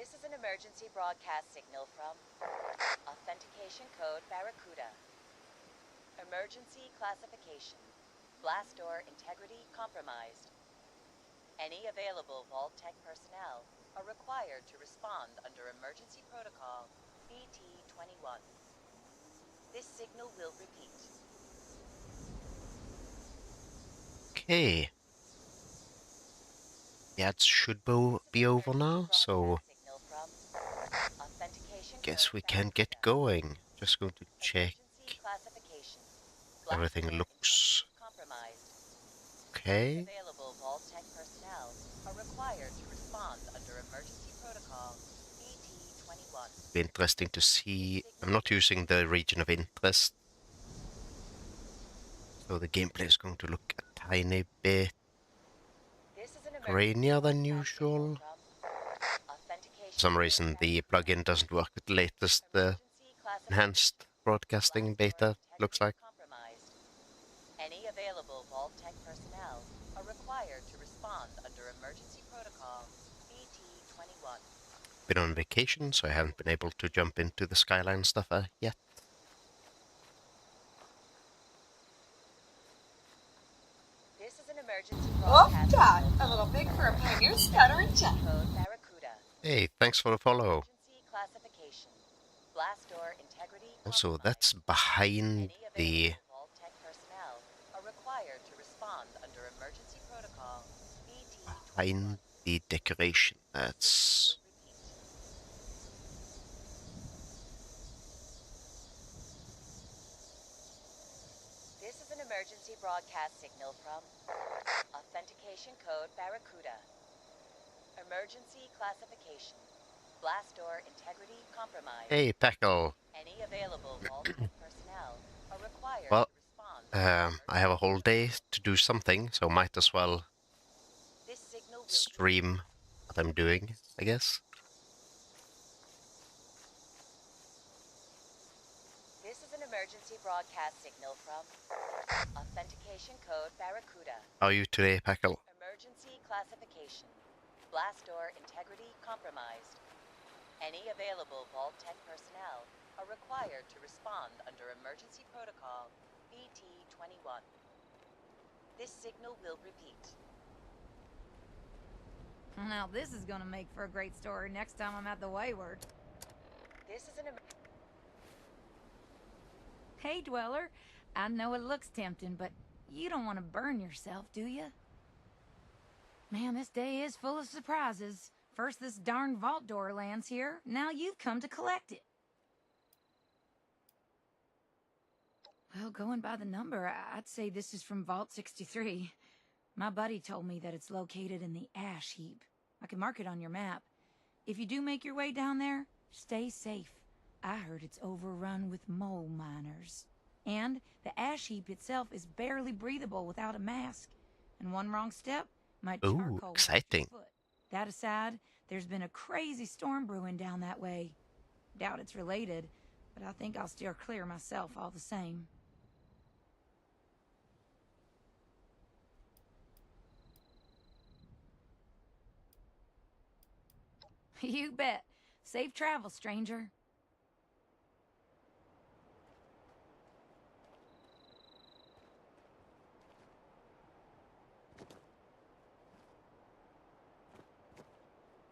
This is an emergency broadcast signal from Authentication Code Barracuda. Emergency classification. Blast door integrity compromised. Any available Vault Tech personnel are required to respond under emergency protocol BT-21. This signal will repeat. Okay. Yeah, it should be over now, so guess we can get going. Just going to check everything looks okay. Available Vault Tech personnel are required to respond under emergency protocol BT-21. Be interesting to see. I'm not using the region of interest, so the gameplay is going to look a tiny bit grainier than usual. For some reason, the plugin doesn't work with the latest enhanced broadcasting beta, looks like. Any available Vault Tech personnel are required to respond under emergency protocol BT-21. Been on vacation, so I haven't been able to jump into the Skyline stuff yet. This is an emergency broadcast. God, a little big for a Pioneer Scouter and Jet. Code Barracuda. Hey, thanks for the follow. Emergency classification. Blast door integrity Also, compromised. that's behind Any the... available Vault Tech personnel are required to respond under emergency protocol BT-21. behind the decoration. That's... This is an emergency broadcast signal from Authentication Code Barracuda. Emergency classification. Blast door integrity compromised. Hey, Peckle. Any available Vault Tech personnel are required Well, to respond. I have a whole day to do something, so might as well This signal will stream what I'm doing, I guess. This is an emergency broadcast signal from Authentication Code Barracuda. How are you today, Peckle? Emergency classification. Blast door integrity compromised. Any available Vault Tech personnel are required to respond under emergency protocol BT-21. This signal will repeat. Now this is gonna make for a great story next time I'm at the Wayward. This is an Hey, Dweller. I know it looks tempting, but you don't want to burn yourself, do you? Man, this day is full of surprises. First this darn vault door lands here, now you've come to collect it. Well, going by the number, I'd say this is from Vault 63. My buddy told me that it's located in the ash heap. I can mark it on your map. If you do make your way down there, stay safe. I heard it's overrun with mole miners. And the ash heap itself is barely breathable without a mask. And one wrong step might charcoal Ooh, exciting. your foot. That aside, there's been a crazy storm brewing down that way. Doubt it's related, but I think I'll steer clear myself all the same. You bet. Safe travel, stranger.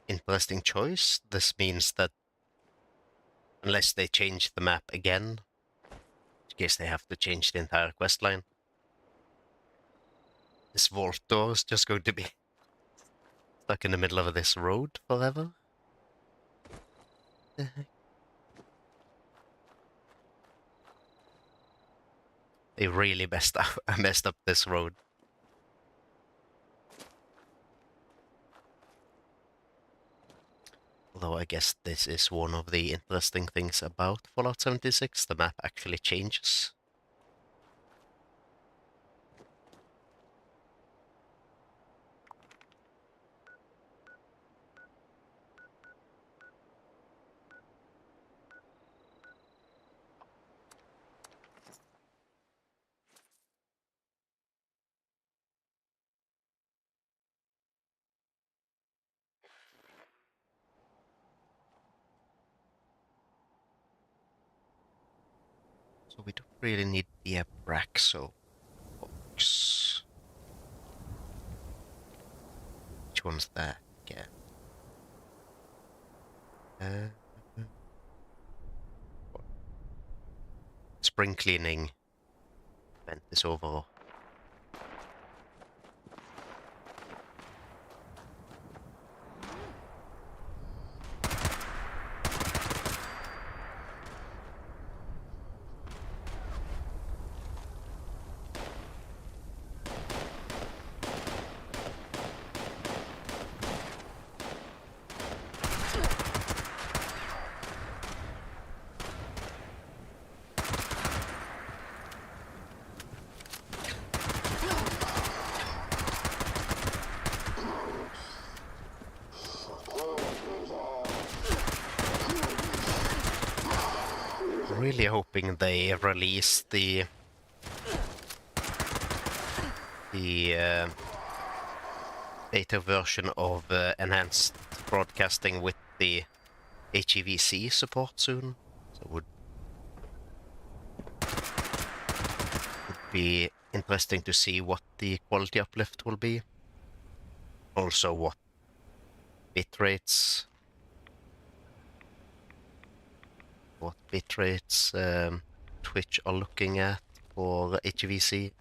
Interesting choice. This means that unless they change the map again, in case they have to change the entire questline, this vault door is just going to be stuck in the middle of this road forever. The heck? They really messed up this road. Although I guess this is one of the interesting things about Fallout 76, the map actually changes. So we don't really need the Abraxo box. Which one's that again? Spring cleaning event is over. Really hoping they release the beta version of enhanced broadcasting with the HEVC support soon. So would be interesting to see what the quality uplift will be. Also what bitrates Twitch are looking at for HEVC.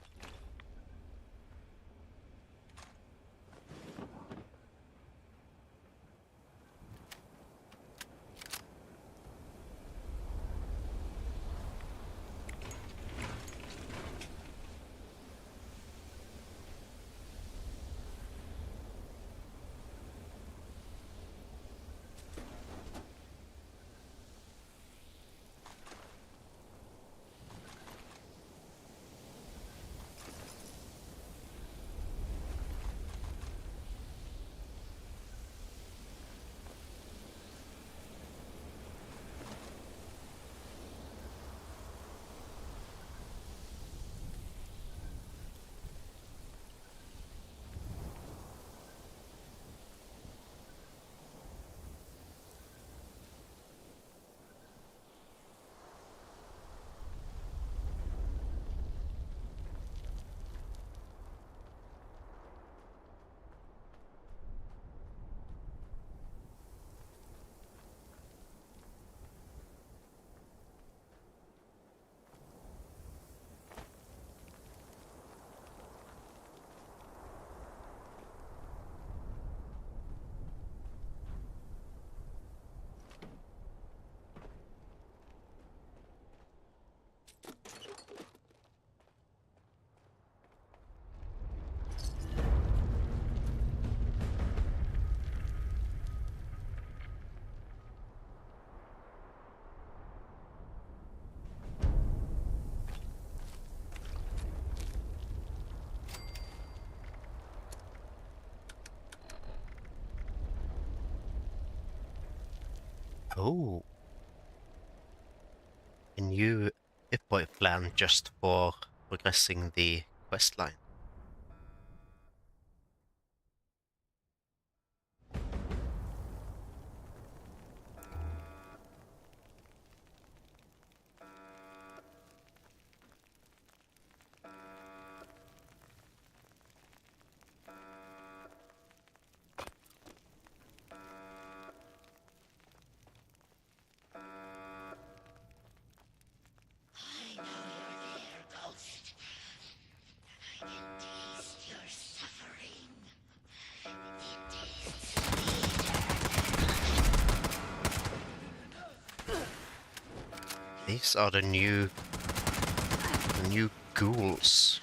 Oh, a new Pip-Boy plan just for progressing the quest line. These are the new ghouls.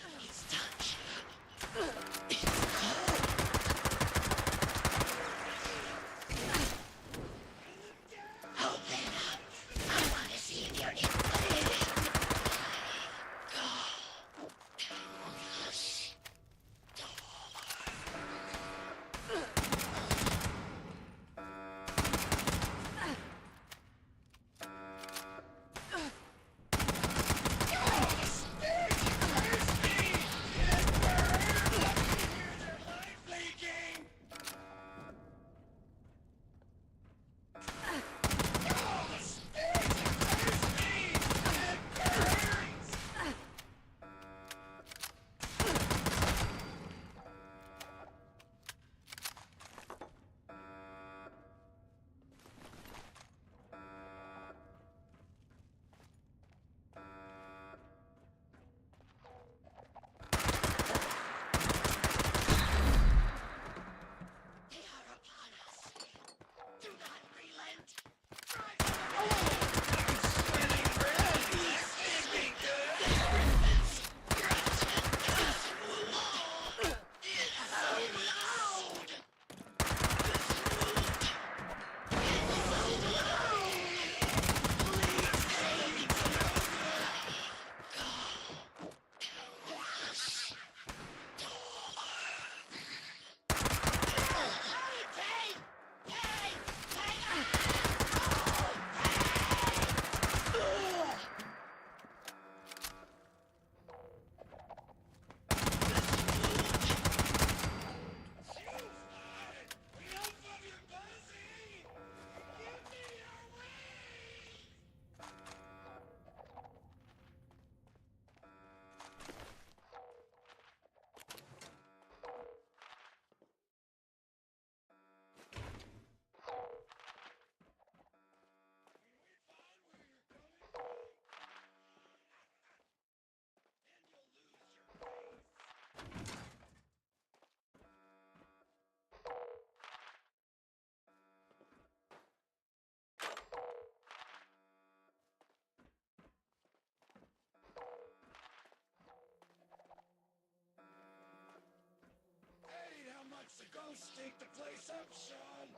go stink the place up, Sean.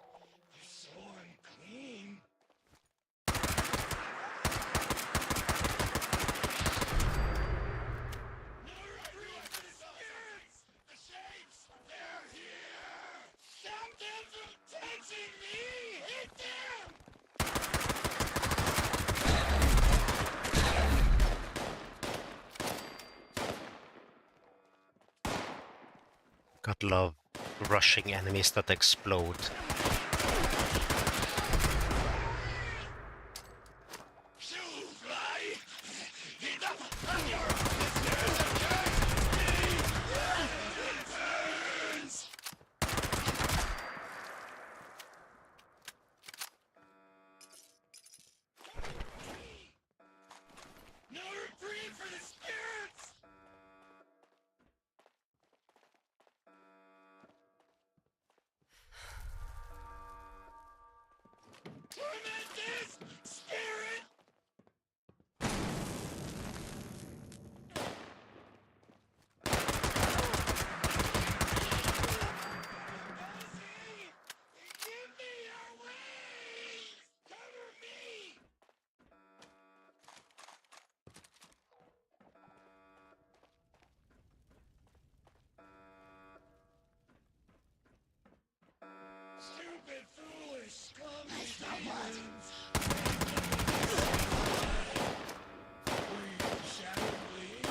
You're so unclean. The shapes! They're here! Stop them from touching me! Hit them! God love rushing enemies that explode. No reprieve for the spirits! Torment this spirit! Elsie! Give me your wings! Cover me! Stupid, foolish, scummy demons! Bleed, shadow bleed.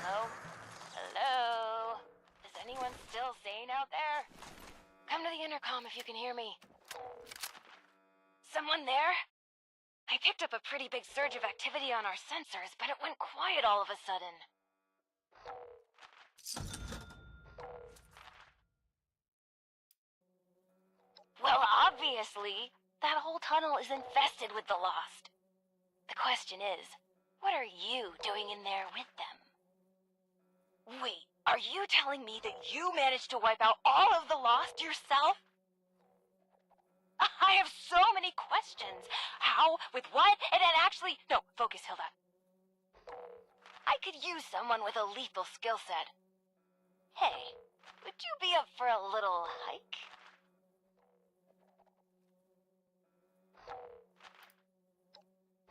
Hello? Hello? Is anyone still sane out there? Come to the intercom if you can hear me. Someone there? I picked up a pretty big surge of activity on our sensors, but it went quiet all of a sudden. Well, obviously, that whole tunnel is infested with the Lost. The question is, what are you doing in there with them? Wait, are you telling me that you managed to wipe out all of the Lost yourself? I have so many questions. How? With what? And actually... No, focus, Hilda. I could use someone with a lethal skill set. Hey, would you be up for a little hike?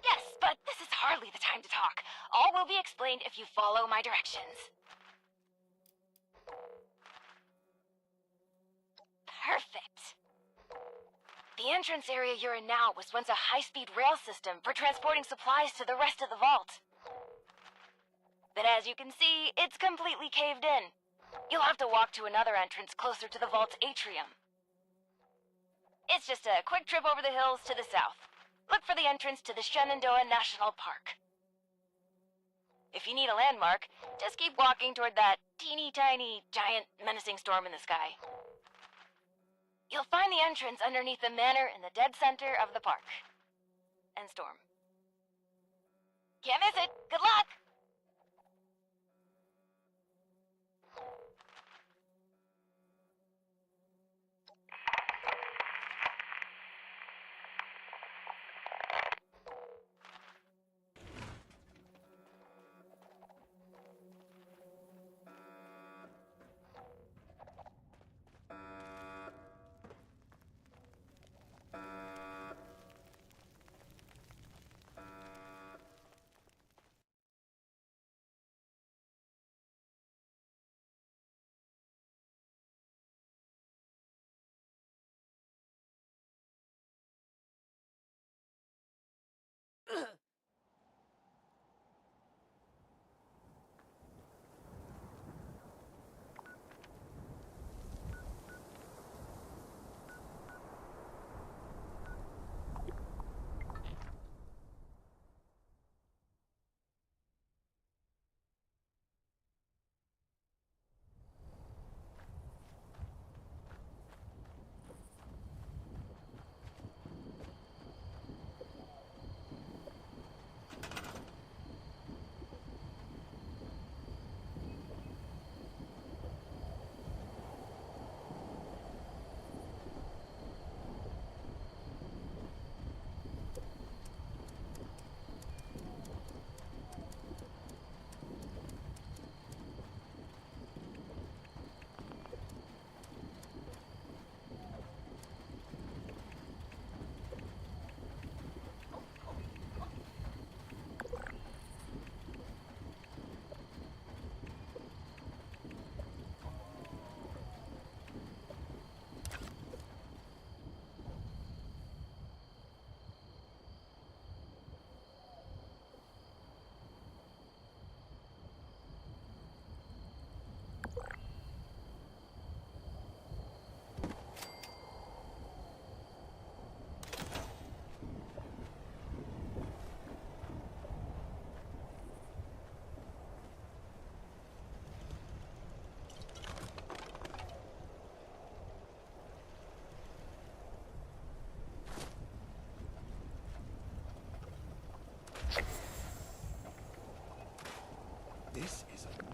Yes, but this is hardly the time to talk. All will be explained if you follow my directions. Perfect. The entrance area you're in now was once a high-speed rail system for transporting supplies to the rest of the vault. But as you can see, it's completely caved in. You'll have to walk to another entrance closer to the vault's atrium. It's just a quick trip over the hills to the south. Look for the entrance to the Shenandoah National Park. If you need a landmark, just keep walking toward that teeny-tiny, giant, menacing storm in the sky. You'll find the entrance underneath the manor in the dead center of the park. And storm. Can't miss it! Good luck!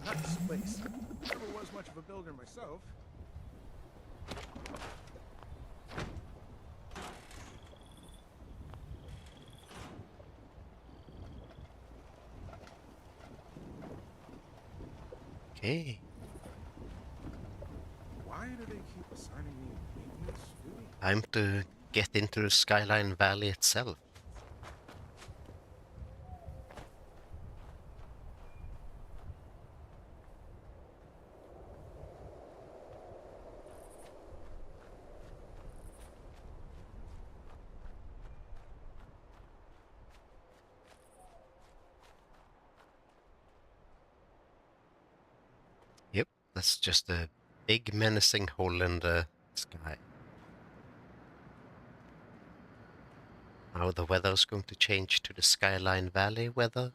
Nice place. Never was much of a builder myself. Okay. Why do they keep assigning me maintenance duty? Time to get into the Skyline Valley itself. Yep, that's just a big menacing hole in the sky. Now the weather's going to change to the Skyline Valley weather.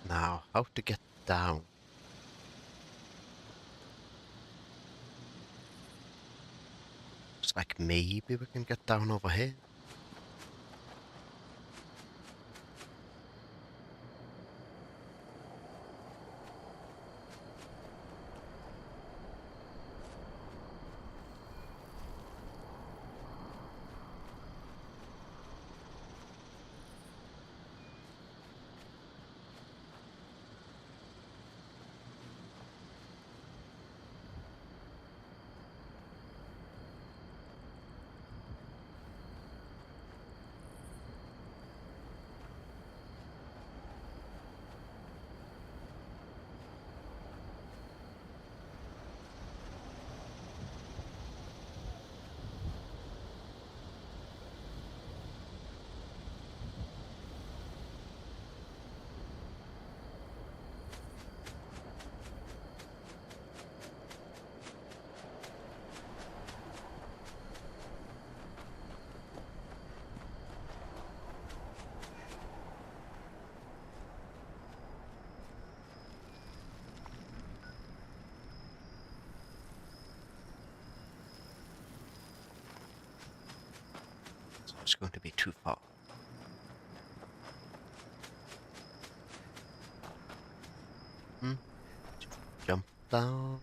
Now, how to get down? Looks like maybe we can get down over here. So it's going to be too far. Jump down.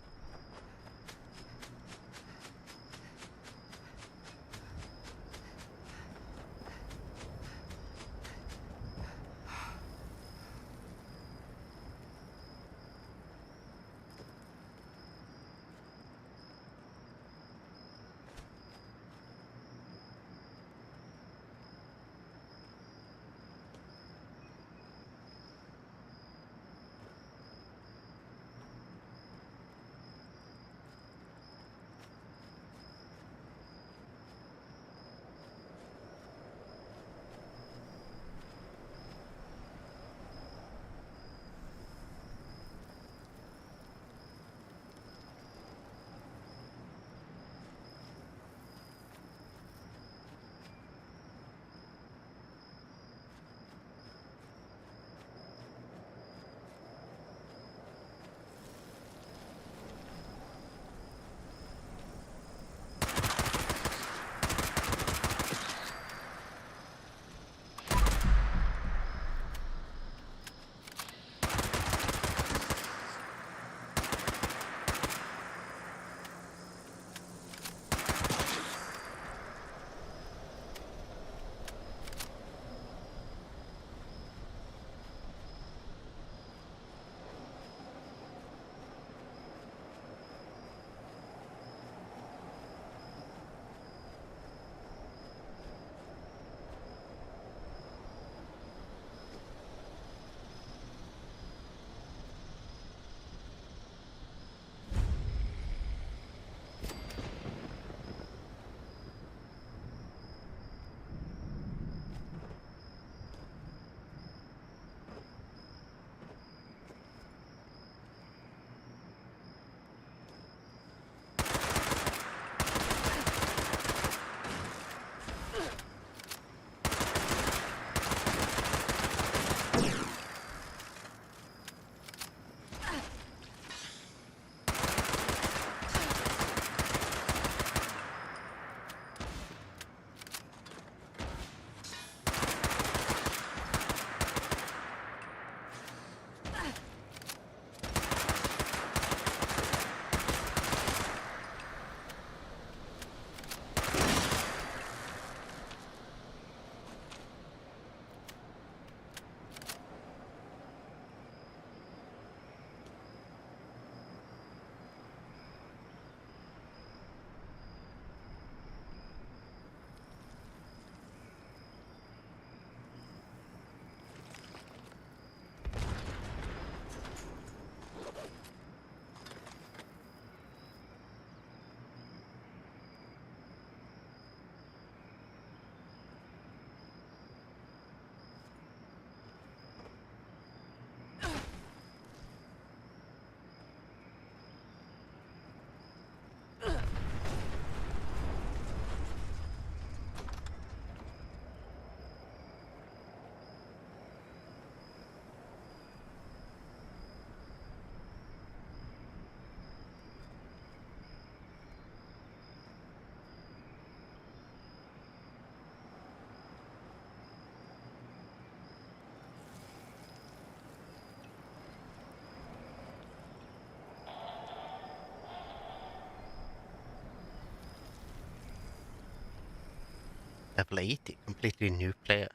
Level 80, completely new player.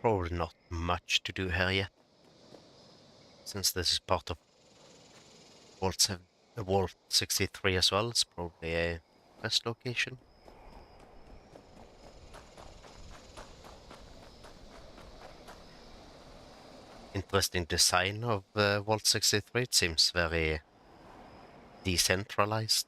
probably not much to do here yet, since this is part of Vault 63 as well. It's probably a quest location. Interesting design of Vault 63. It seems very decentralized.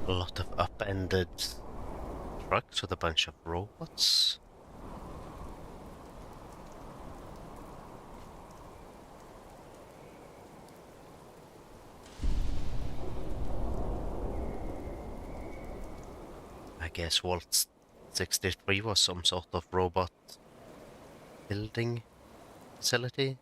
A lot of upended trucks with a bunch of robots. I guess Vault 63 was some sort of robot building facility.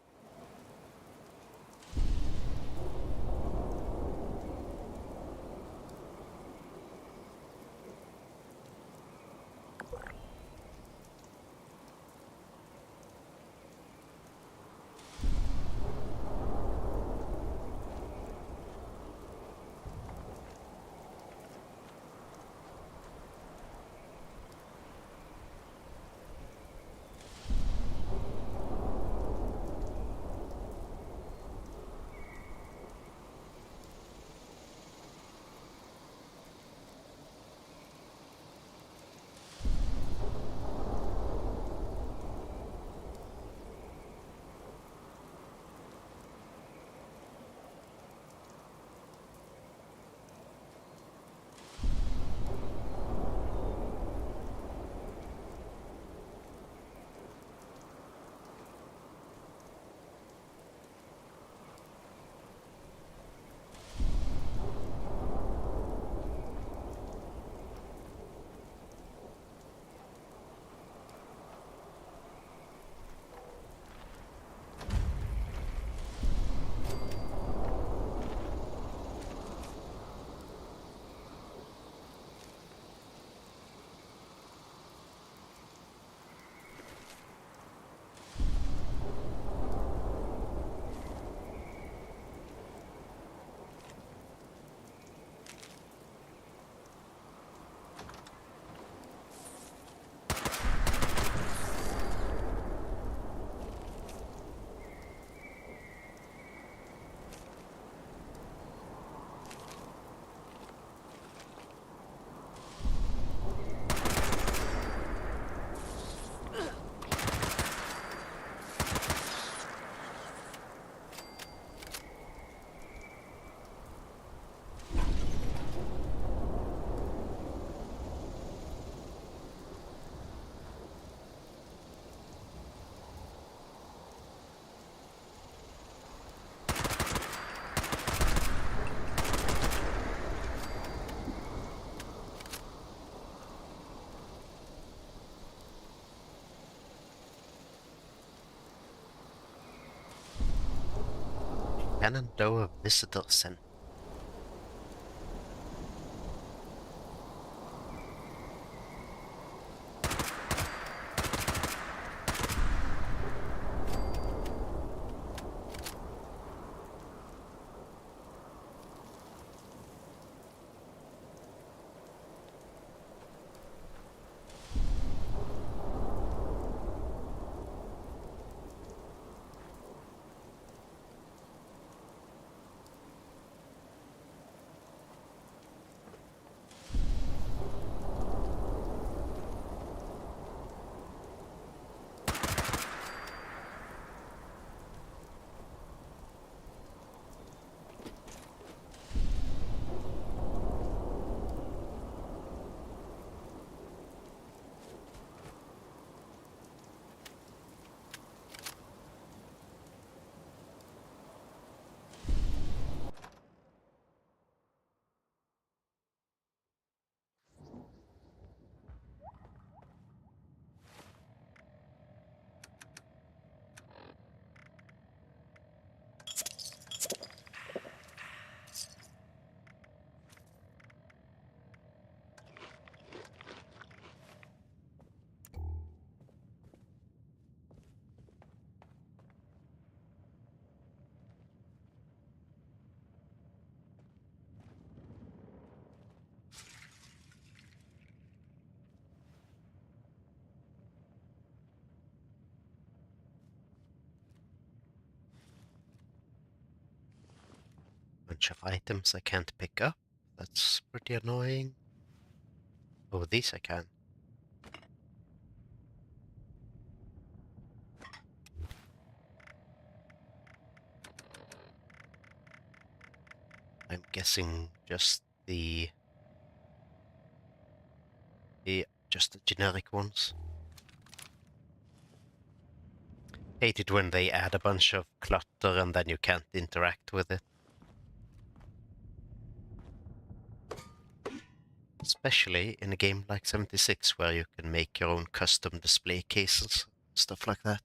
Shenandoah Visitor Center. bunch of items I can't pick up. That's pretty annoying. Oh, these I can. I'm guessing just the just the generic ones. Hate it when they add a bunch of clutter and then you can't interact with it. Especially in a game like 76 where you can make your own custom display cases, stuff like that.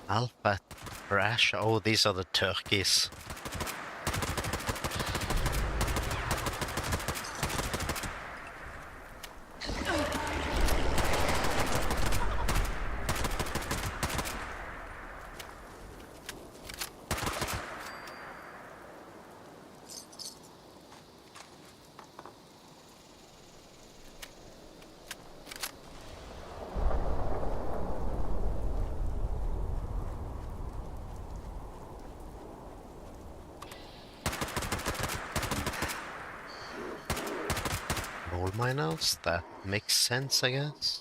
Alpha Thrash. Oh, these are the turkeys. Gold miners? That makes sense, I guess.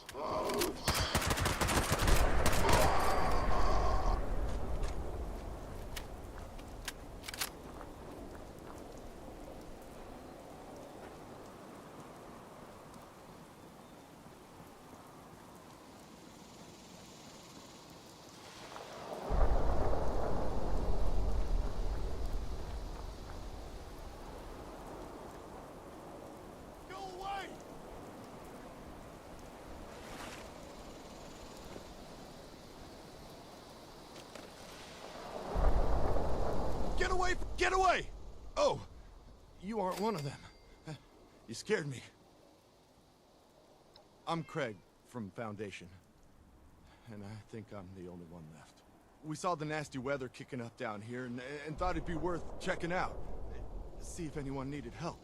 Go away! Get away! Get away! Oh, you aren't one of them. You scared me. I'm Craig from Foundation, and I think I'm the only one left. We saw the nasty weather kicking up down here and thought it'd be worth checking out. See if anyone needed help.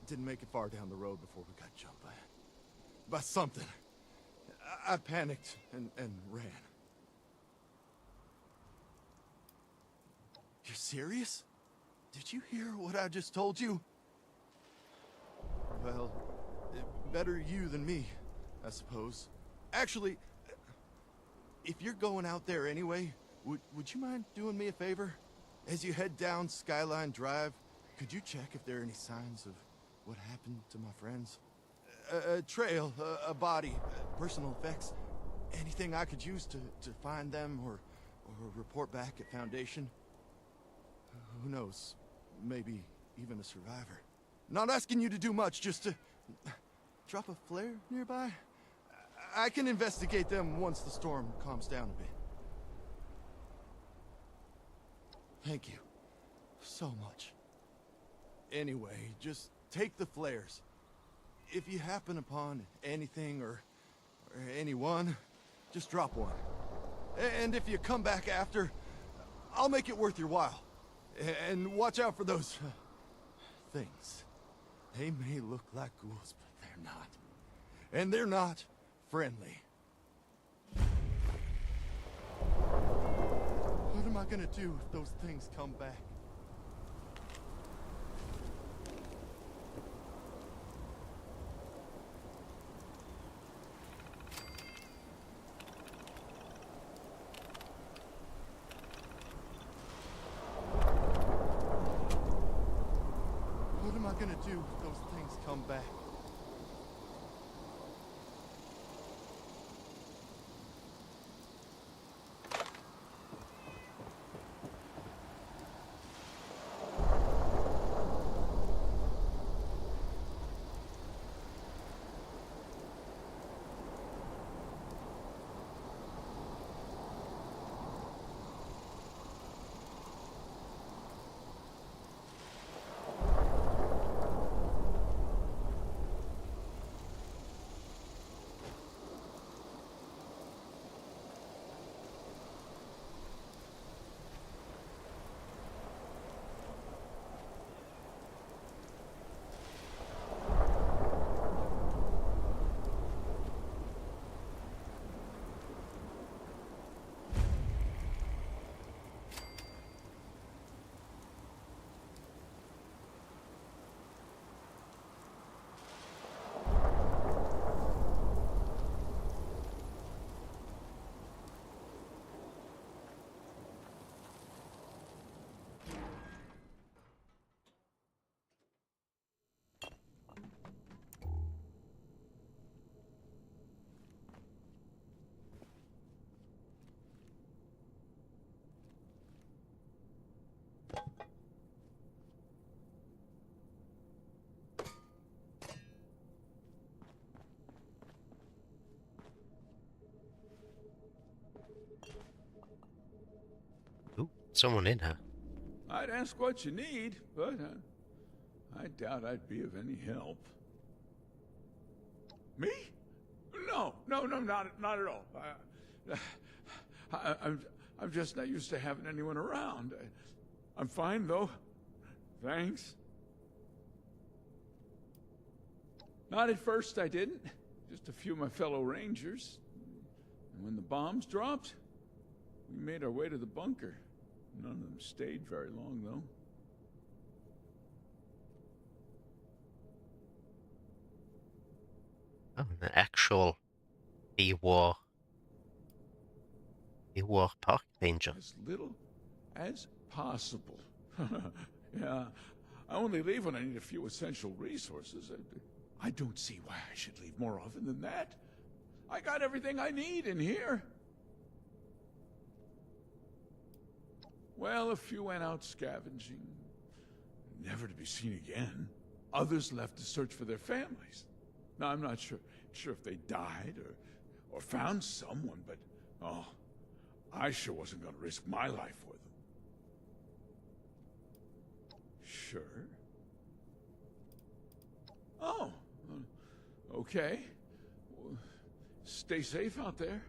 Didn't make it far down the road before we got jumped by something. I panicked and ran. You're serious? Did you hear what I just told you? Well, better you than me, I suppose. Actually, if you're going out there anyway, would you mind doing me a favor? As you head down Skyline Drive, could you check if there are any signs of what happened to my friends? A trail, a body, personal effects. Anything I could use to find them or report back at Foundation? Who knows? Maybe even a survivor. Not asking you to do much, just to drop a flare nearby. I can investigate them once the storm calms down a bit. Thank you. So much. Anyway, just take the flares. If you happen upon anything or anyone, just drop one. And if you come back after, I'll make it worth your while. And watch out for those things. They may look like ghouls, but they're not. And they're not friendly. What am I gonna do if those things come back? What am I gonna do if those things come back? Ooh, someone in here. I'd ask what you need, but I doubt I'd be of any help. Me? No, not at all. I'm just not used to having anyone around. I'm fine though. Thanks. Not at first, I didn't. Just a few of my fellow Rangers. And when the bombs dropped, we made our way to the bunker. None of them stayed very long, though. Oh, an actual pre-war park ranger. As little as possible. Yeah, I only leave when I need a few essential resources. I don't see why I should leave more often than that. I got everything I need in here. Well, a few went out scavenging, never to be seen again. Others left to search for their families. Now, I'm not sure if they died or found someone, but oh, I sure wasn't going to risk my life for them. Sure. Oh, okay. Well, stay safe out there.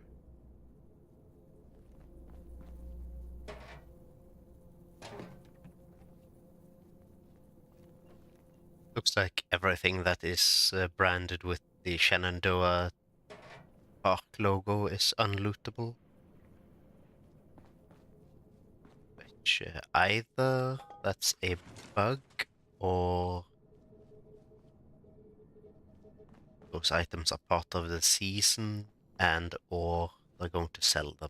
Looks like everything that is branded with the Shenandoah Park logo is unlootable. Which either that's a bug or those items are part of the season and or they're going to sell them.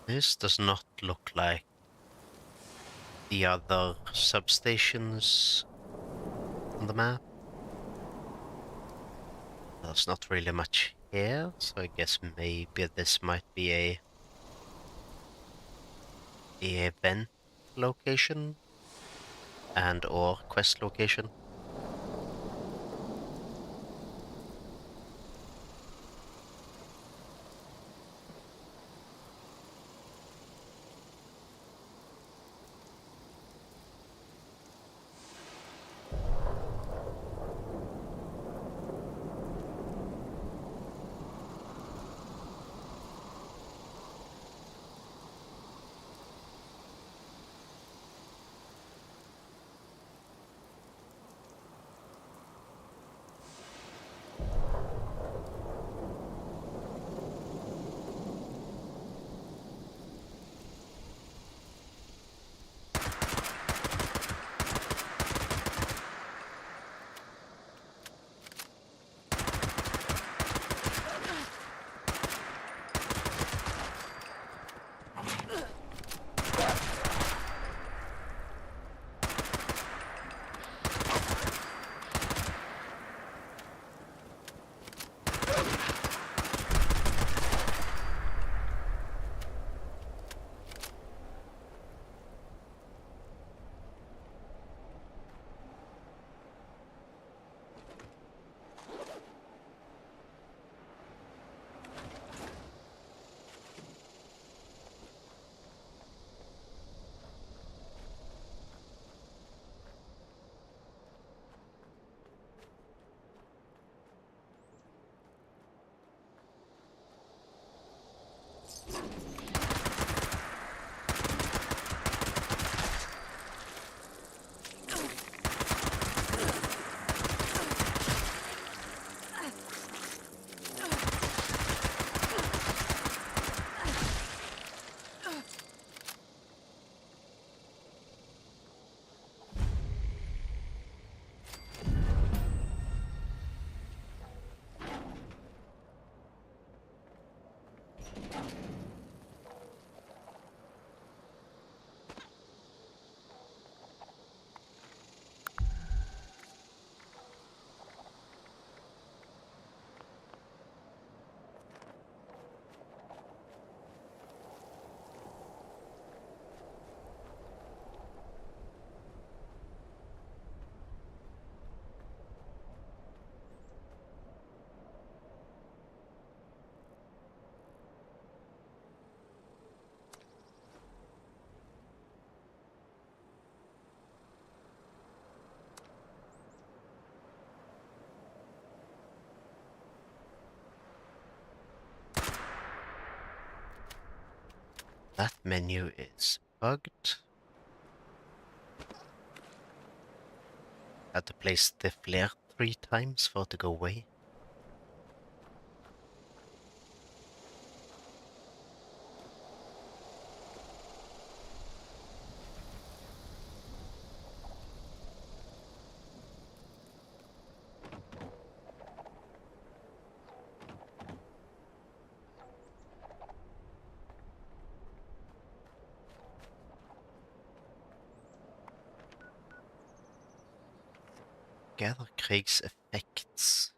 This does not look like the other substations on the map. There's not really much here, so I guess maybe this might be a event location and or quest location. That menu is bugged. Had to place the flare 3 times for it to go away. Gather Craig's effects.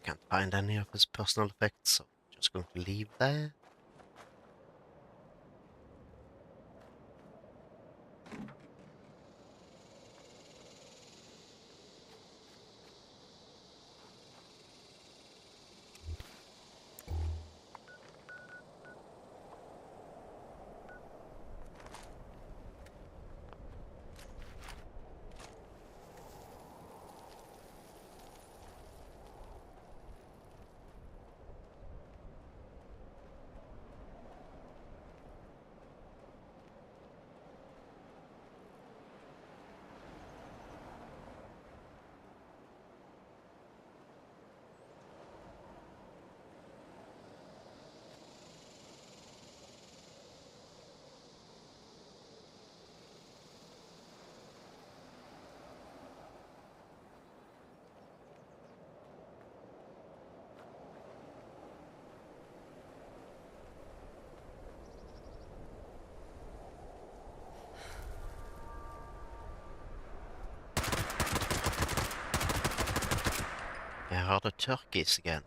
Can't find any of his personal effects, so I'm just going to leave that. I heard the turkeys again.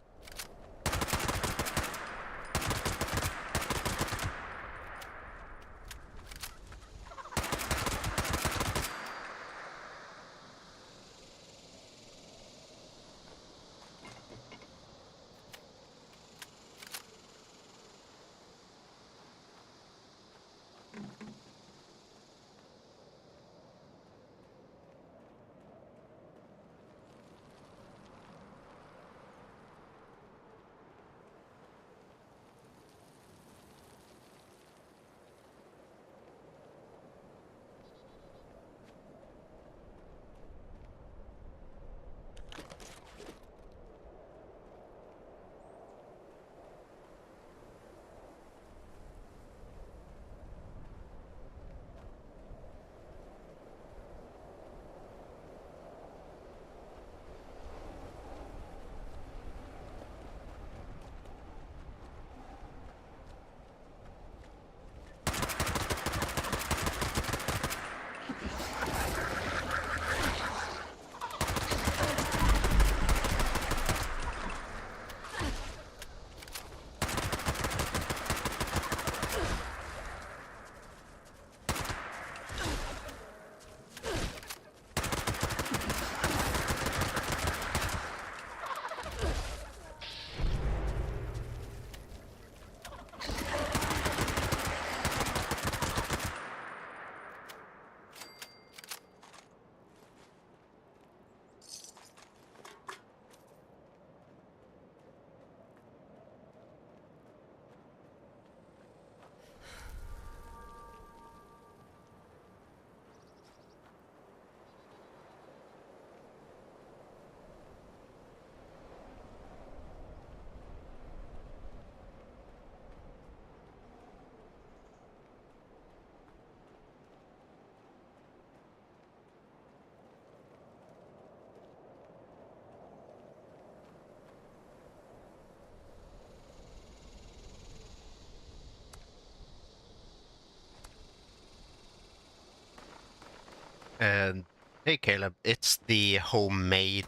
And hey, Caleb, it's the homemade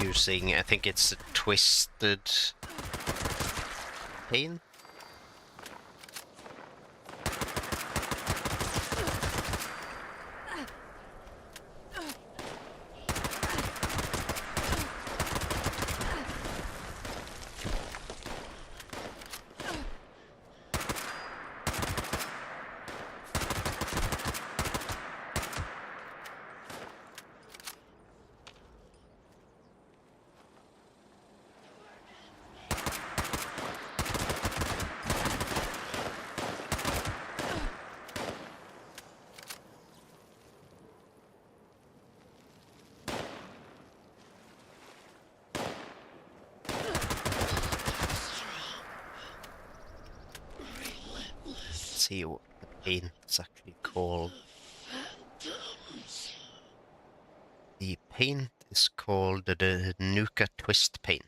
using, I think it's a twisted paint. See what the paint is actually called. The paint is called the Nuka Twist paint.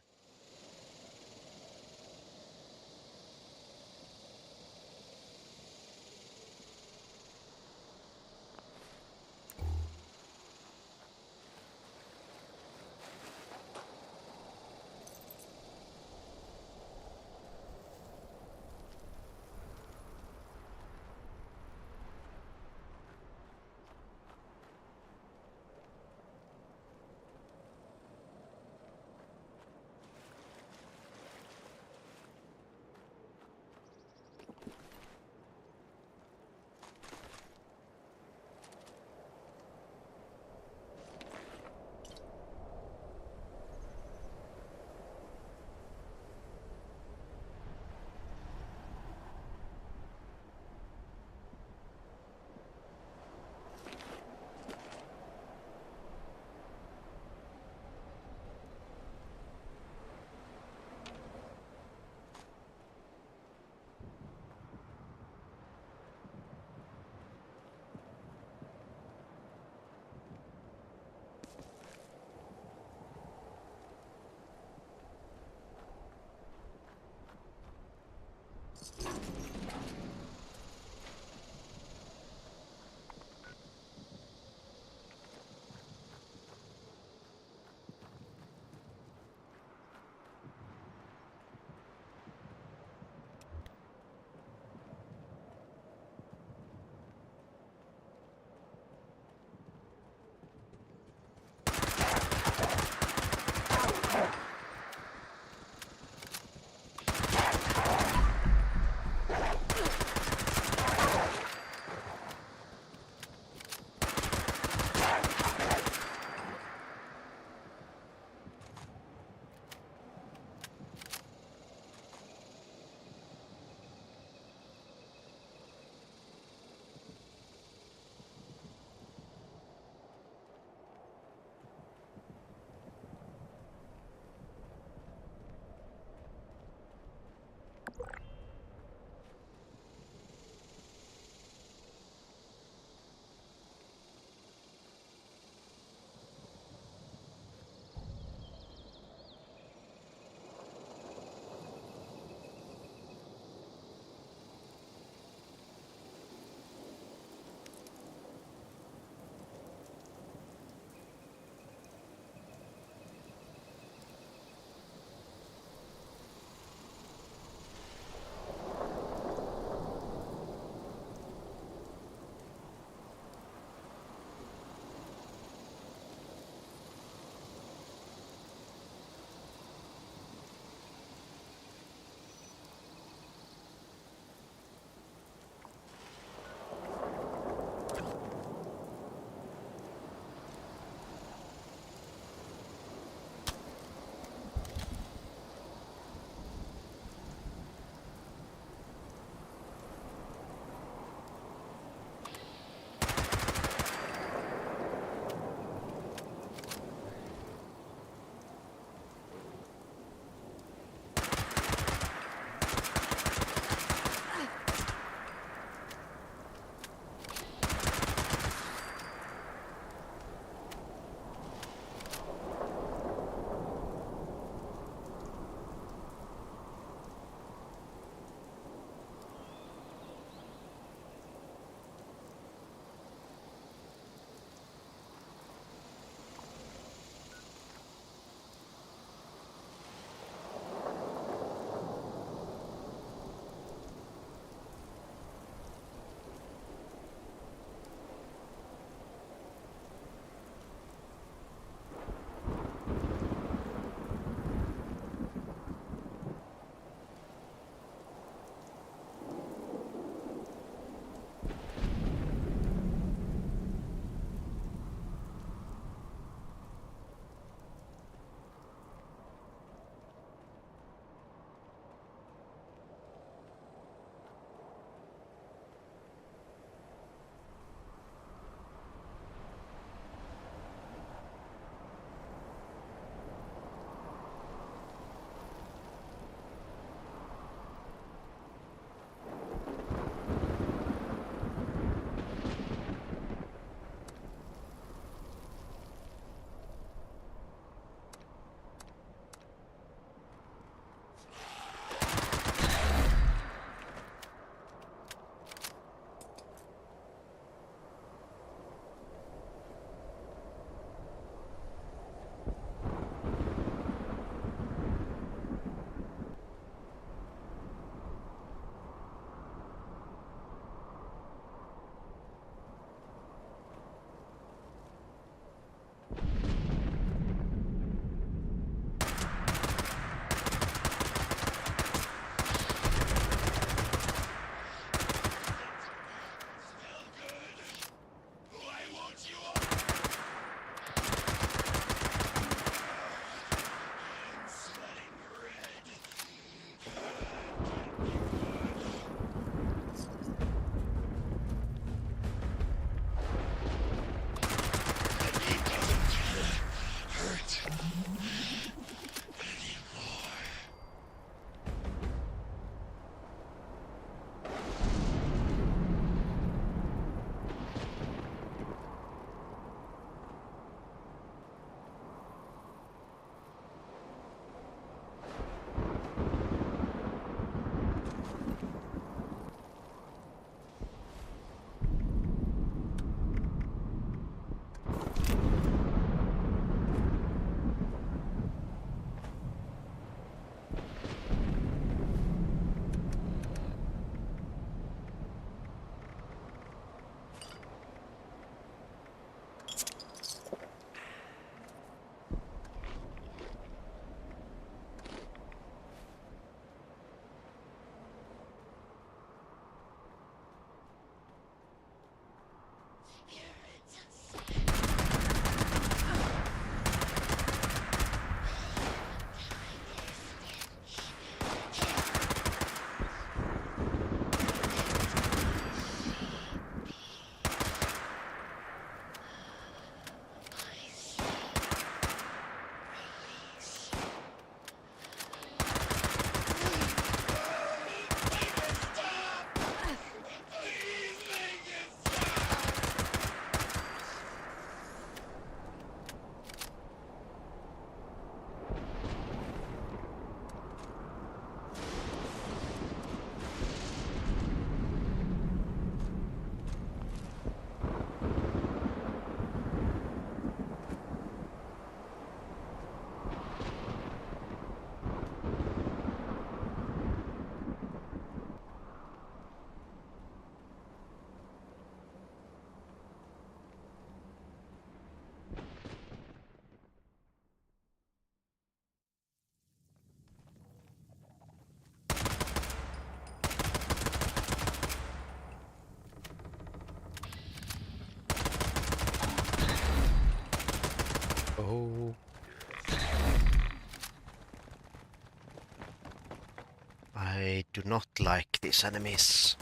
I do not like these enemies.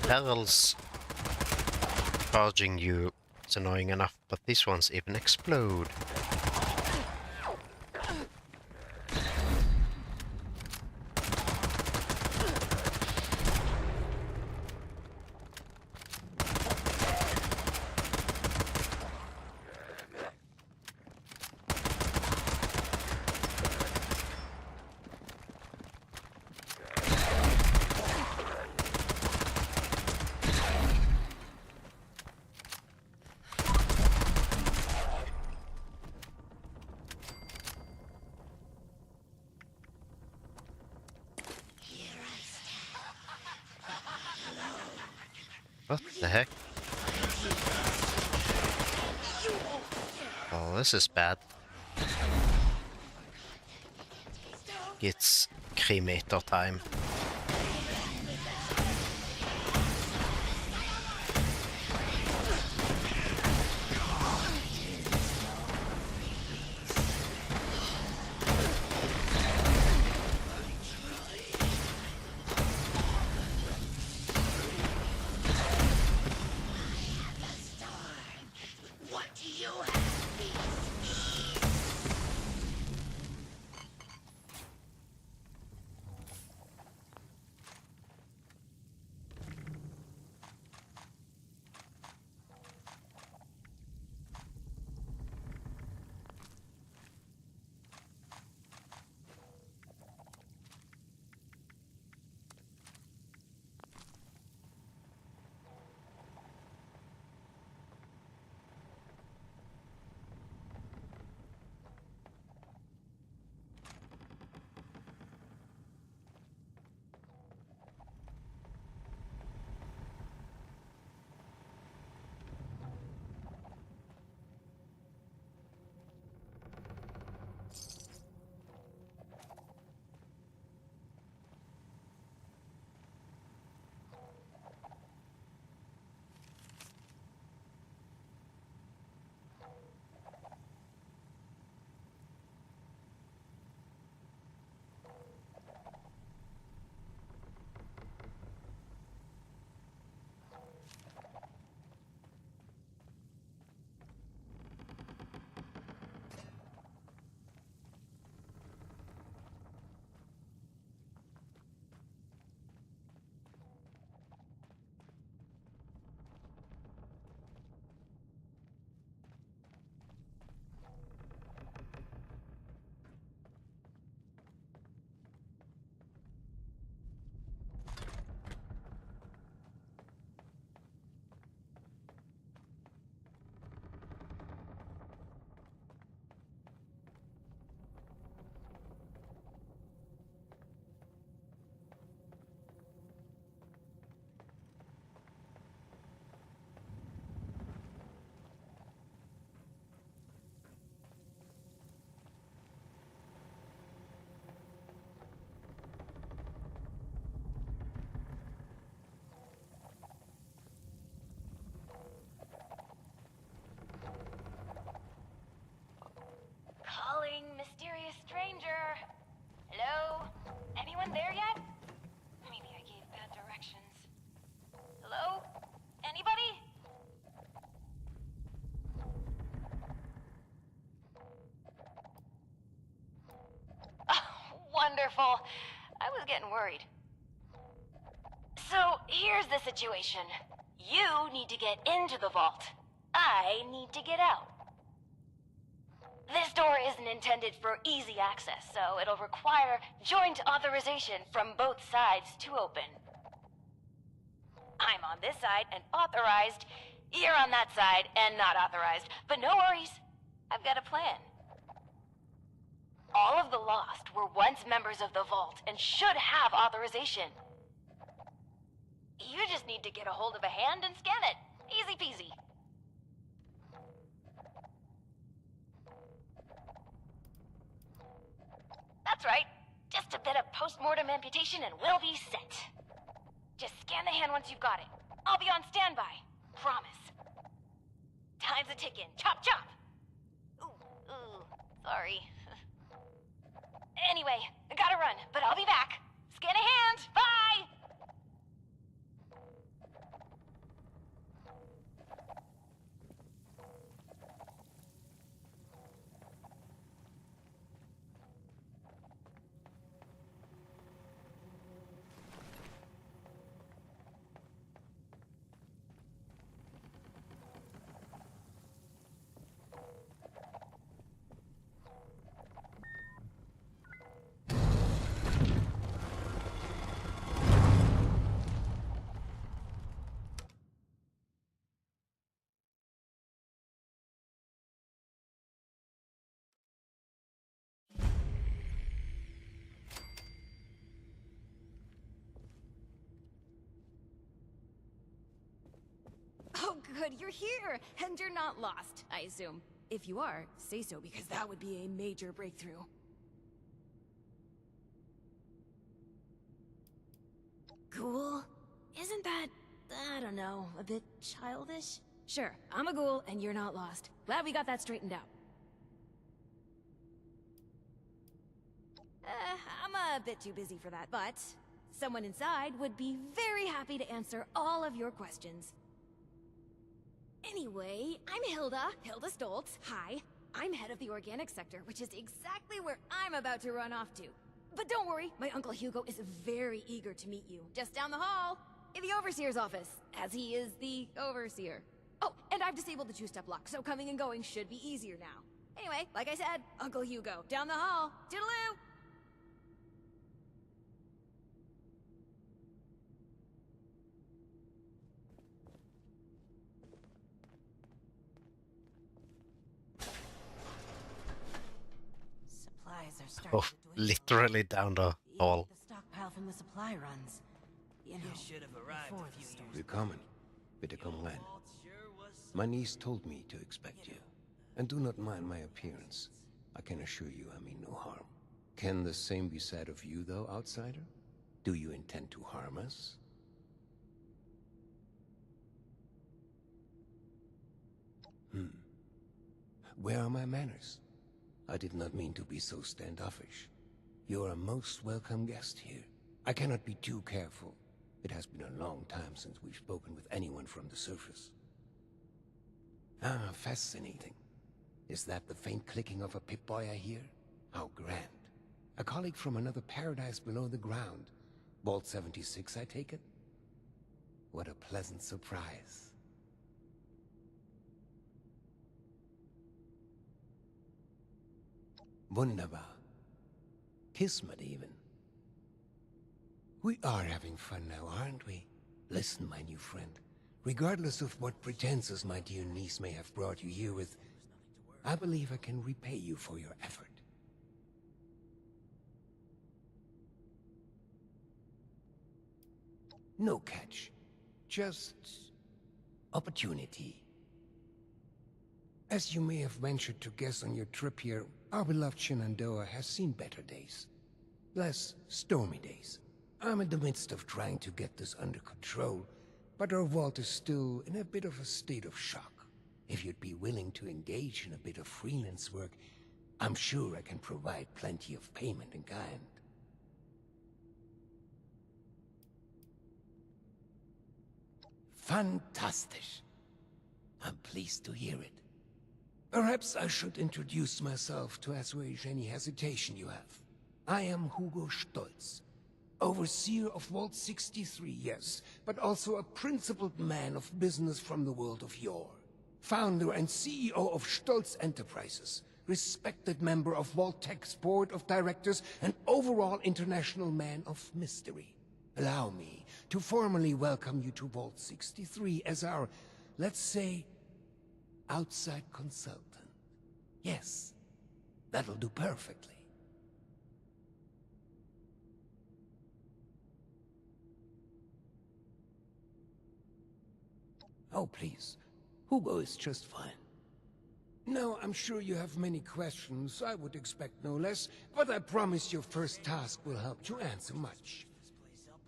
Barrels charging you is annoying enough, but these ones even explode. What the heck? Oh, this is bad. It's cremator time. Mysterious stranger. Hello? Anyone there yet? Maybe I gave bad directions. Hello? Anybody? Oh, wonderful. I was getting worried. So, here's the situation. You need to get into the vault. I need to get out. This door isn't intended for easy access, so it'll require joint authorization from both sides to open. I'm on this side and authorized. You're on that side and not authorized. But no worries. I've got a plan. All of the Lost were once members of the Vault and should have authorization. You just need to get a hold of a hand and scan it. Easy peasy. That's right. Just a bit of post-mortem amputation and we'll be set. Just scan the hand once you've got it. I'll be on standby. Promise. Time's a ticking. Chop, chop! Ooh, sorry. Anyway, I gotta run, but I'll be back. Scan a hand. Bye! Oh, good, you're here! And you're not lost, I assume. If you are, say so, because that would be a major breakthrough. Ghoul? Isn't that, I don't know, a bit childish? Sure, I'm a ghoul, and you're not lost. Glad we got that straightened out. I'm a bit too busy for that, but someone inside would be very happy to answer all of your questions. Anyway, I'm Hilda Stoltz. Hi. I'm head of the organic sector, which is exactly where I'm about to run off to. But don't worry, my Uncle Hugo is very eager to meet you. Just down the hall, in the Overseer's office, as he is the Overseer. Oh, and I've disabled the two-step lock, so coming and going should be easier now. Anyway, like I said, Uncle Hugo, down the hall. Toodaloo! Supplies are starting Oh, to dwindle. literally down the hall. The stockpile from the supply runs. You know, before the storm. Willkommen. Bitte komm rein. My niece told me to expect you. And do not mind my appearance. I can assure you I mean no harm. Can the same be said of you, though, outsider? Do you intend to harm us? Where are my manners? I did not mean to be so standoffish. You are a most welcome guest here. I cannot be too careful. It has been a long time since we've spoken with anyone from the surface. Ah, fascinating. Is that the faint clicking of a Pip-Boy I hear? How grand. A colleague from another paradise below the ground. Vault 76, I take it? What a pleasant surprise. Wunderbar. Kismet even. We are having fun now, aren't we? Listen, my new friend. Regardless of what pretenses my dear niece may have brought you here with, I believe I can repay you for your effort. No catch. Just opportunity. As you may have ventured to guess on your trip here, our beloved Shenandoah has seen better days. Less stormy days. I'm in the midst of trying to get this under control, but our vault is still in a bit of a state of shock. If you'd be willing to engage in a bit of freelance work, I'm sure I can provide plenty of payment in kind. Fantastic. I'm pleased to hear it. Perhaps I should introduce myself to assuage any hesitation you have. I am Hugo Stoltz, Overseer of Vault 63, yes, but also a principled man of business from the world of yore. Founder and CEO of Stoltz Enterprises, respected member of Vault Tech's board of directors, and overall international man of mystery. Allow me to formally welcome you to Vault 63 as our, let's say, outside consultant. Yes, that'll do perfectly. Oh, please. Hugo is just fine. Now, I'm sure you have many questions. I would expect no less, but I promise your first task will help to answer much.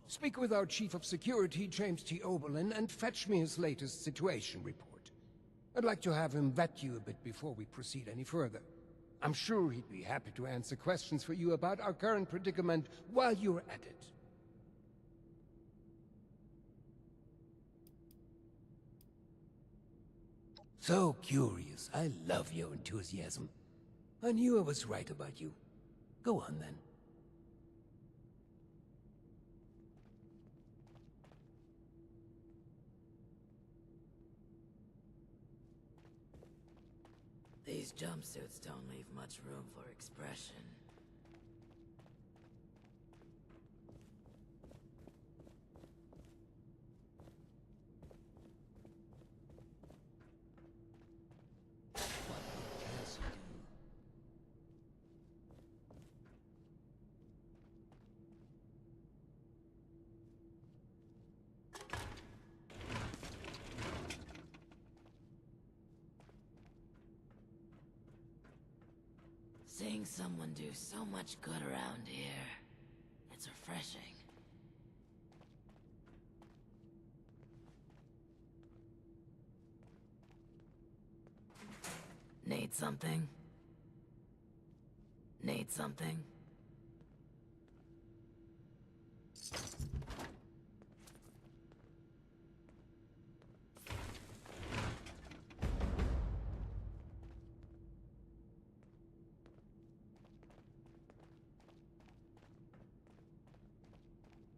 Speak with our Chief of Security, James T. Oberlin, and fetch me his latest situation report. I'd like to have him vet you a bit before we proceed any further. I'm sure he'd be happy to answer questions for you about our current predicament while you're at it. So curious. I love your enthusiasm. I knew I was right about you. Go on, then. These jumpsuits don't leave much room for expression. What would Cassie do? Seeing someone do so much good around here, it's refreshing. Need something? Need something?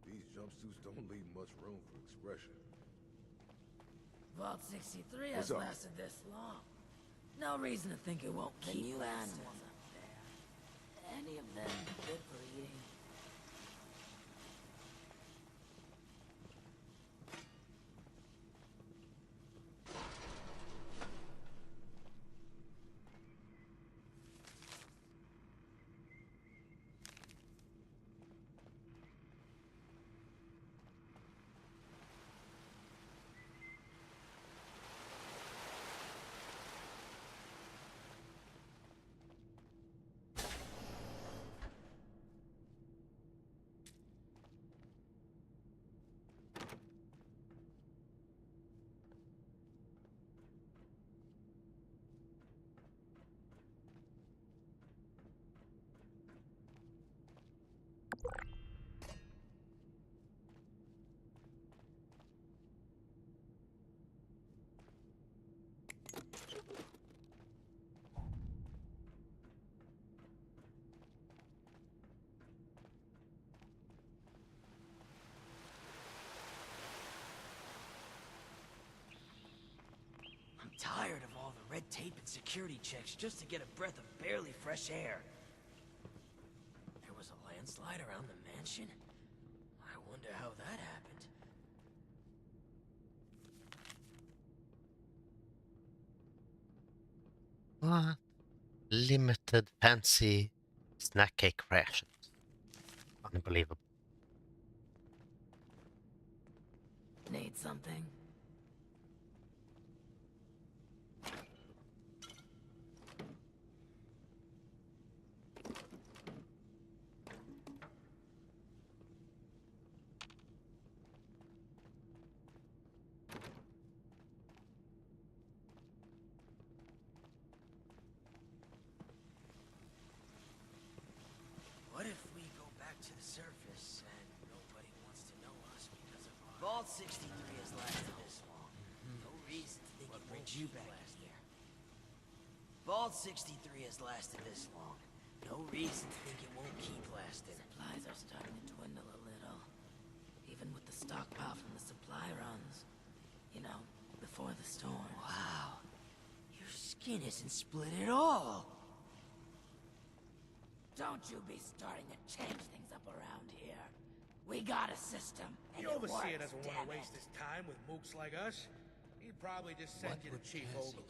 These jumpsuits don't leave much room for expression. Vault 63 What's has up? lasted this long. No reason to think it won't keep new animals up there. Any of them good for eating? Tired of all the red tape and security checks just to get a breath of barely fresh air. There was a landslide around the mansion? I wonder how that happened. What? Limited fancy snack cake rations. Unbelievable. Need something? What if we go back to the surface and nobody wants to know us because of our... Vault 63 has lasted this long. No reason to think it won't keep lasting. Vault 63 has lasted this long. No reason to think it won't keep lasting. Supplies are starting to dwindle a little. Even with the stockpile from the supply runs. You know, before the storm. Wow. Your skin isn't split at all. Don't you be starting to change things up around here. We got a system, and The it works, overseer doesn't want damn to waste it. his time with mooks like us. He'd probably just send What you to would Chief Cassie Overland.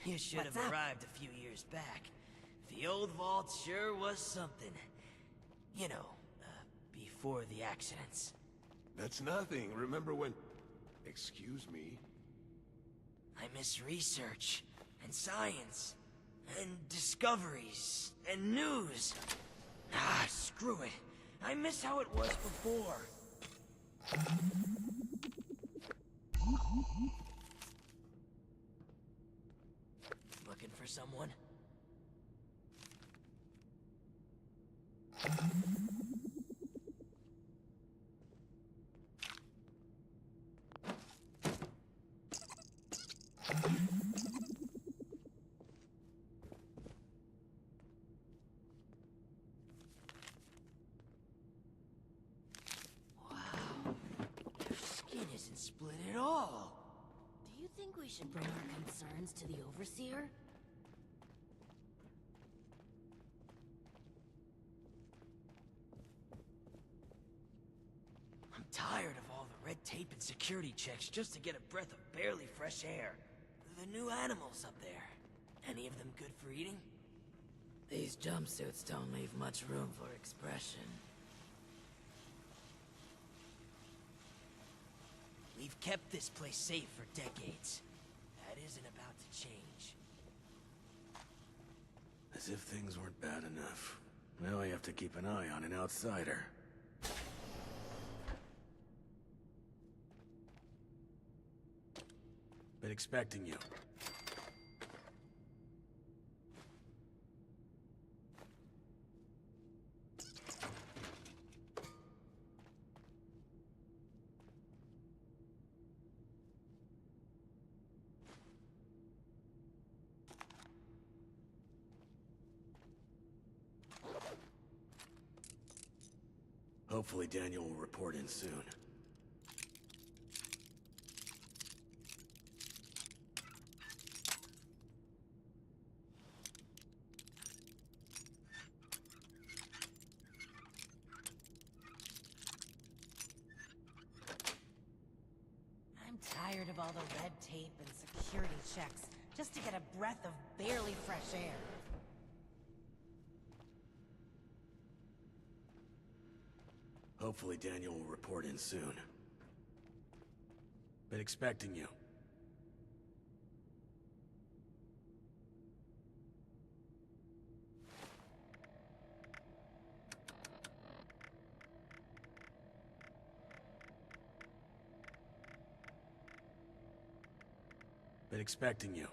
do? You should have arrived a few years back. The old vault sure was something. You know, before the accidents. That's nothing. Remember when... Excuse me? I miss research, and science, and discoveries, and news. Ah, screw it. I miss how it was before. looking for someone? Isn't split at all. Do you think we should bring our concerns to the Overseer? I'm tired of all the red tape and security checks just to get a breath of barely fresh air. The new animals up there. Any of them good for eating? These jumpsuits don't leave much room for expression. We've kept this place safe for decades. That isn't about to change. As if things weren't bad enough. Now I have to keep an eye on an outsider. Been expecting you. Hopefully Daniel will report in soon. I'm tired of all the red tape and security checks just to get a breath of barely fresh air. Hopefully Daniel will report in soon. Been expecting you. Been expecting you.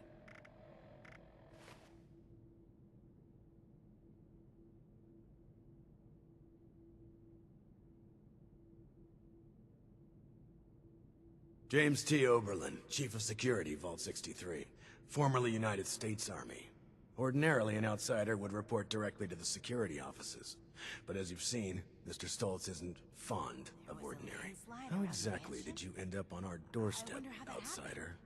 James T. Oberlin, Chief of Security, Vault 63. Formerly United States Army. Ordinarily, an outsider would report directly to the security offices. But as you've seen, Mr. Stoltz isn't fond of ordinary. How exactly did you end up on our doorstep, outsider?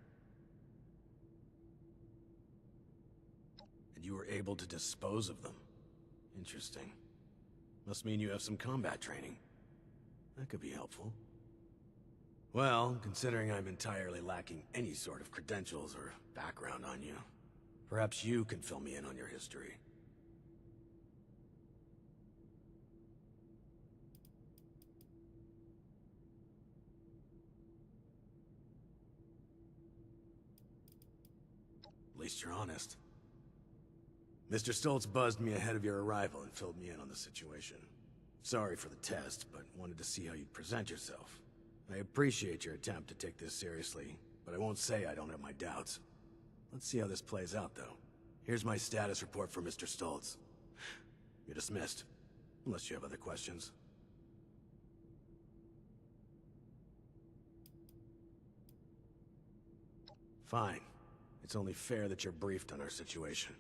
And you were able to dispose of them. Interesting. Must mean you have some combat training. That could be helpful. Well, considering I'm entirely lacking any sort of credentials or background on you, perhaps you can fill me in on your history. At least you're honest. Mr. Stoltz buzzed me ahead of your arrival and filled me in on the situation. Sorry for the test, but wanted to see how you'd present yourself. I appreciate your attempt to take this seriously, but I won't say I don't have my doubts. Let's see how this plays out, though. Here's my status report for Mr. Stoltz. You're dismissed, unless you have other questions. Fine. It's only fair that you're briefed on our situation.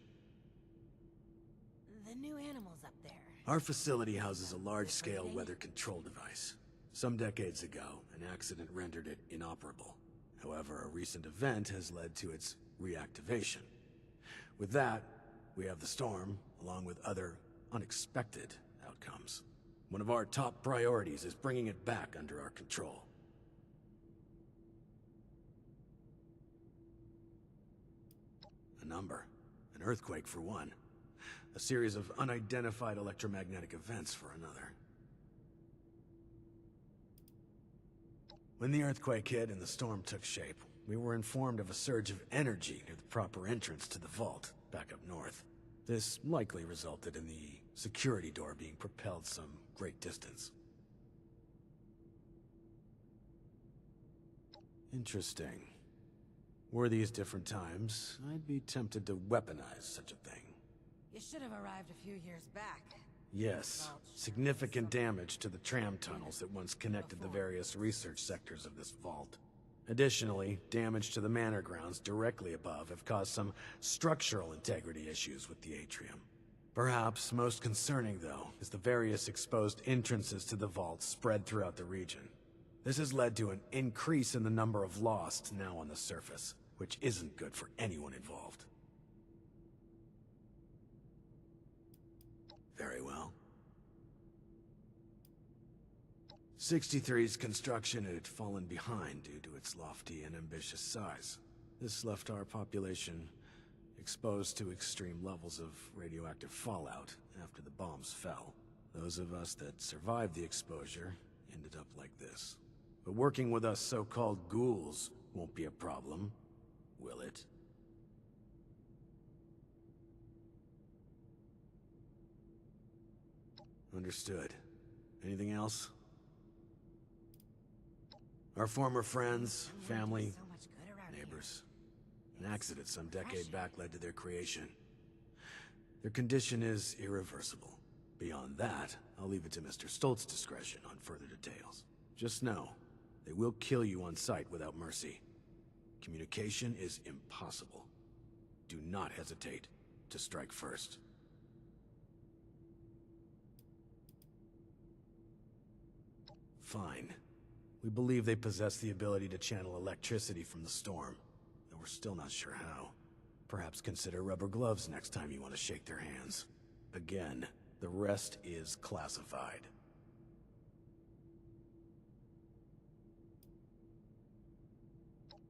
The new animals up there. Our facility houses a large-scale weather control device. Some decades ago, an accident rendered it inoperable. However, a recent event has led to its reactivation. With that, we have the storm, along with other unexpected outcomes. One of our top priorities is bringing it back under our control. A number. An earthquake for one. A series of unidentified electromagnetic events for another. When the earthquake hit and the storm took shape, we were informed of a surge of energy near the proper entrance to the vault, back up north. This likely resulted in the security door being propelled some great distance. Interesting. Were these different times, I'd be tempted to weaponize such a thing. You should have arrived a few years back. Yes, significant damage to the tram tunnels that once connected the various research sectors of this vault. Additionally, damage to the manor grounds directly above have caused some structural integrity issues with the atrium. Perhaps most concerning, though, is the various exposed entrances to the vault spread throughout the region. This has led to an increase in the number of lost now on the surface, which isn't good for anyone involved. Very well. 63's construction had fallen behind due to its lofty and ambitious size. This left our population exposed to extreme levels of radioactive fallout after the bombs fell. Those of us that survived the exposure ended up like this. But working with us so-called ghouls won't be a problem, will it? Understood. Anything else? Our former friends, family, neighbors. An accident some decade back led to their creation. Their condition is irreversible. Beyond that, I'll leave it to Mr. Stoltz's discretion on further details. Just know, they will kill you on sight without mercy. Communication is impossible. Do not hesitate to strike first. Fine. We believe they possess the ability to channel electricity from the storm, though we're still not sure how. Perhaps consider rubber gloves next time you want to shake their hands. Again, the rest is classified.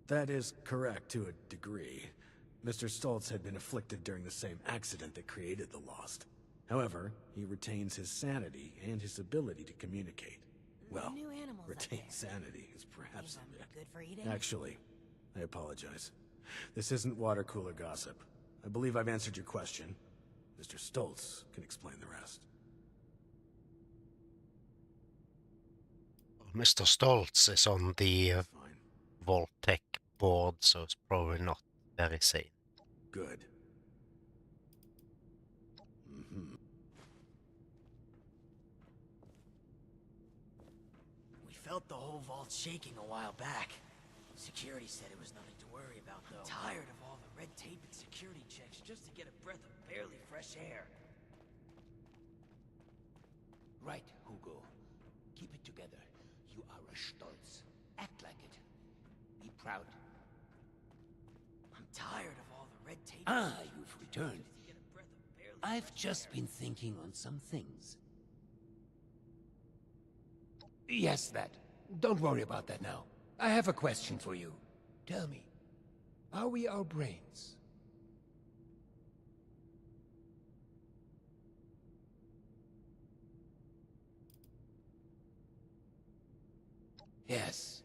That is correct to a degree. Mr. Stoltz had been afflicted during the same accident that created the Lost. However, he retains his sanity and his ability to communicate. Well, retain sanity is perhaps a bit. Good for eating? Actually, I apologize. This isn't water cooler gossip. I believe I've answered your question. Mr. Stoltz can explain the rest. Mr. Stoltz is on the Fine. Vault Tech board, so it's probably not very sane. Good. We felt the whole vault shaking a while back. Security said it was nothing to worry about, though. I'm tired of all the red tape and security checks just to get a breath of barely fresh air. Right, Hugo. Keep it together. You are a Stoltz. Act like it. Be proud. I'm tired of all the red tape. Ah, you've returned. I've just been thinking on some things. Yes, that. Don't worry about that now. I have a question for you. Tell me, are we our brains? Yes,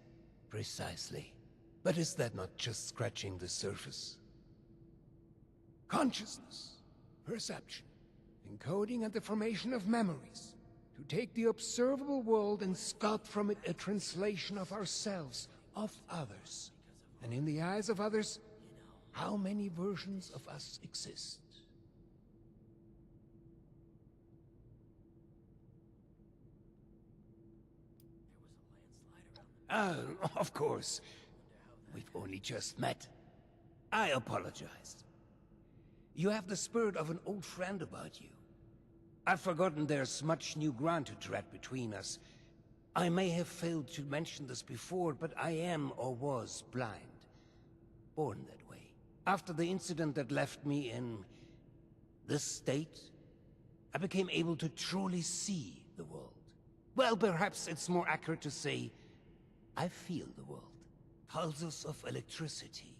precisely. But is that not just scratching the surface? Consciousness, perception, encoding and the formation of memories. To take the observable world and sculpt from it a translation of ourselves, of others. And in the eyes of others, how many versions of us exist? Of course. We've only just met. I apologize. You have the spirit of an old friend about you. I've forgotten there's much new ground to tread between us. I may have failed to mention this before, but I am or was blind. Born that way. After the incident that left me in this state, I became able to truly see the world. Well, perhaps it's more accurate to say, I feel the world. Pulses of electricity,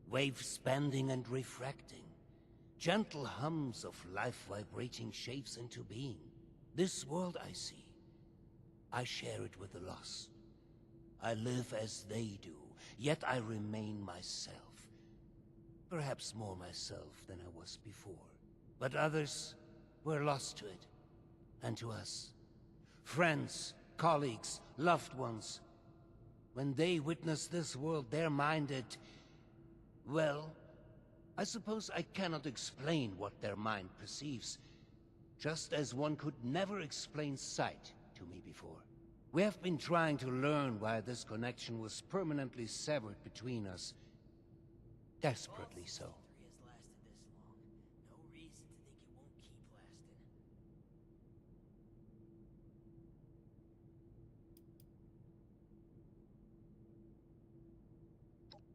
waves bending and refracting. Gentle hums of life vibrating shapes into being. This world I see, I share it with the lost. I live as they do, yet I remain myself. Perhaps more myself than I was before. But others were lost to it, and to us. Friends, colleagues, loved ones. When they witness this world, they're minded Well, I suppose I cannot explain what their mind perceives, just as one could never explain sight to me before. We have been trying to learn why this connection was permanently severed between us. Desperately so. Vault 63 has lasted this long. No reason to think it won't keep lasting.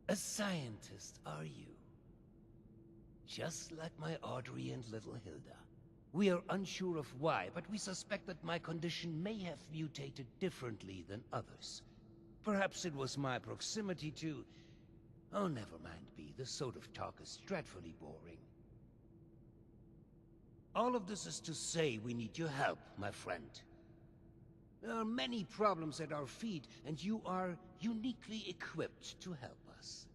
A scientist, are you? Just like my Audrey and little Hilda. We are unsure of why, but we suspect that my condition may have mutated differently than others. Perhaps it was my proximity to... Oh, never mind, B. This sort of talk is dreadfully boring. All of this is to say we need your help, my friend. There are many problems at our feet, and you are uniquely equipped to help us.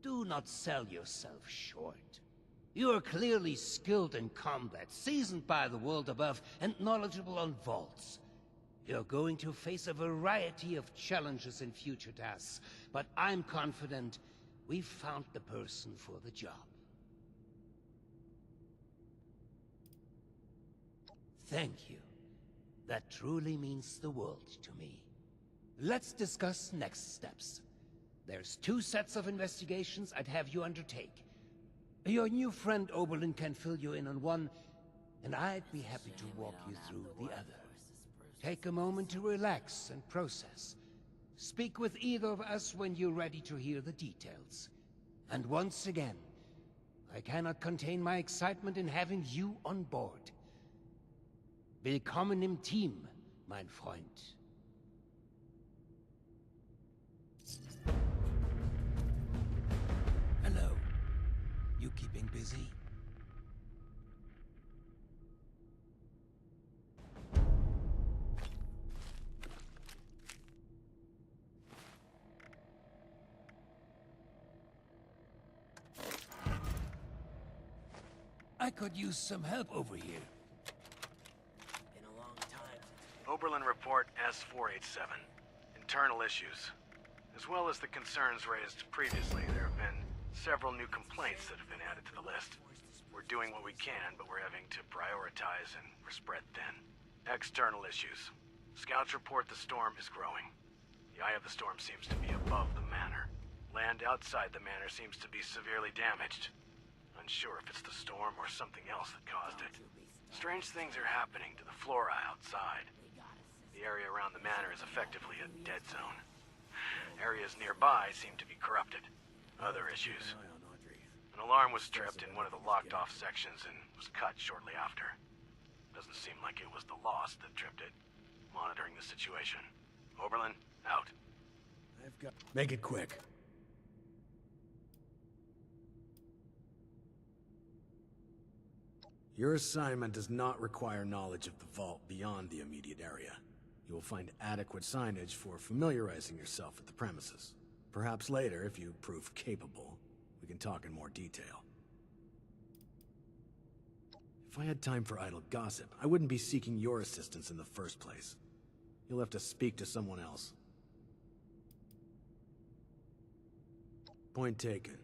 Do not sell yourself short. You are clearly skilled in combat, seasoned by the world above, and knowledgeable on vaults. You're going to face a variety of challenges in future tasks, but I'm confident we've found the person for the job. Thank you. That truly means the world to me. Let's discuss next steps. There's 2 sets of investigations I'd have you undertake. Your new friend Oberlin can fill you in on one, and I'd be happy to walk you through the other. Take a moment to relax and process. Speak with either of us when you're ready to hear the details. And once again, I cannot contain my excitement in having you on board. Willkommen im Team, mein Freund. Hello. You keeping busy? I could use some help over here. Been a long time since... Oberlin Report S-487. Internal issues. As well as the concerns raised previously, there have been several new complaints that have been added to the list. We're doing what we can, but we're having to prioritize and we're spread thin. External issues. Scouts report the storm is growing. The eye of the storm seems to be above the manor. Land outside the manor seems to be severely damaged. Unsure if it's the storm or something else that caused it. Strange things are happening to the flora outside. The area around the manor is effectively a dead zone. Areas nearby seem to be corrupted. Other issues. An alarm was tripped in one of the locked-off sections and was cut shortly after. Doesn't seem like it was the Lost that tripped it. Monitoring the situation. Oberlin, out. Make it quick. Your assignment does not require knowledge of the vault beyond the immediate area. You will find adequate signage for familiarizing yourself with the premises. Perhaps later, if you prove capable, we can talk in more detail. If I had time for idle gossip, I wouldn't be seeking your assistance in the first place. You'll have to speak to someone else. Point taken.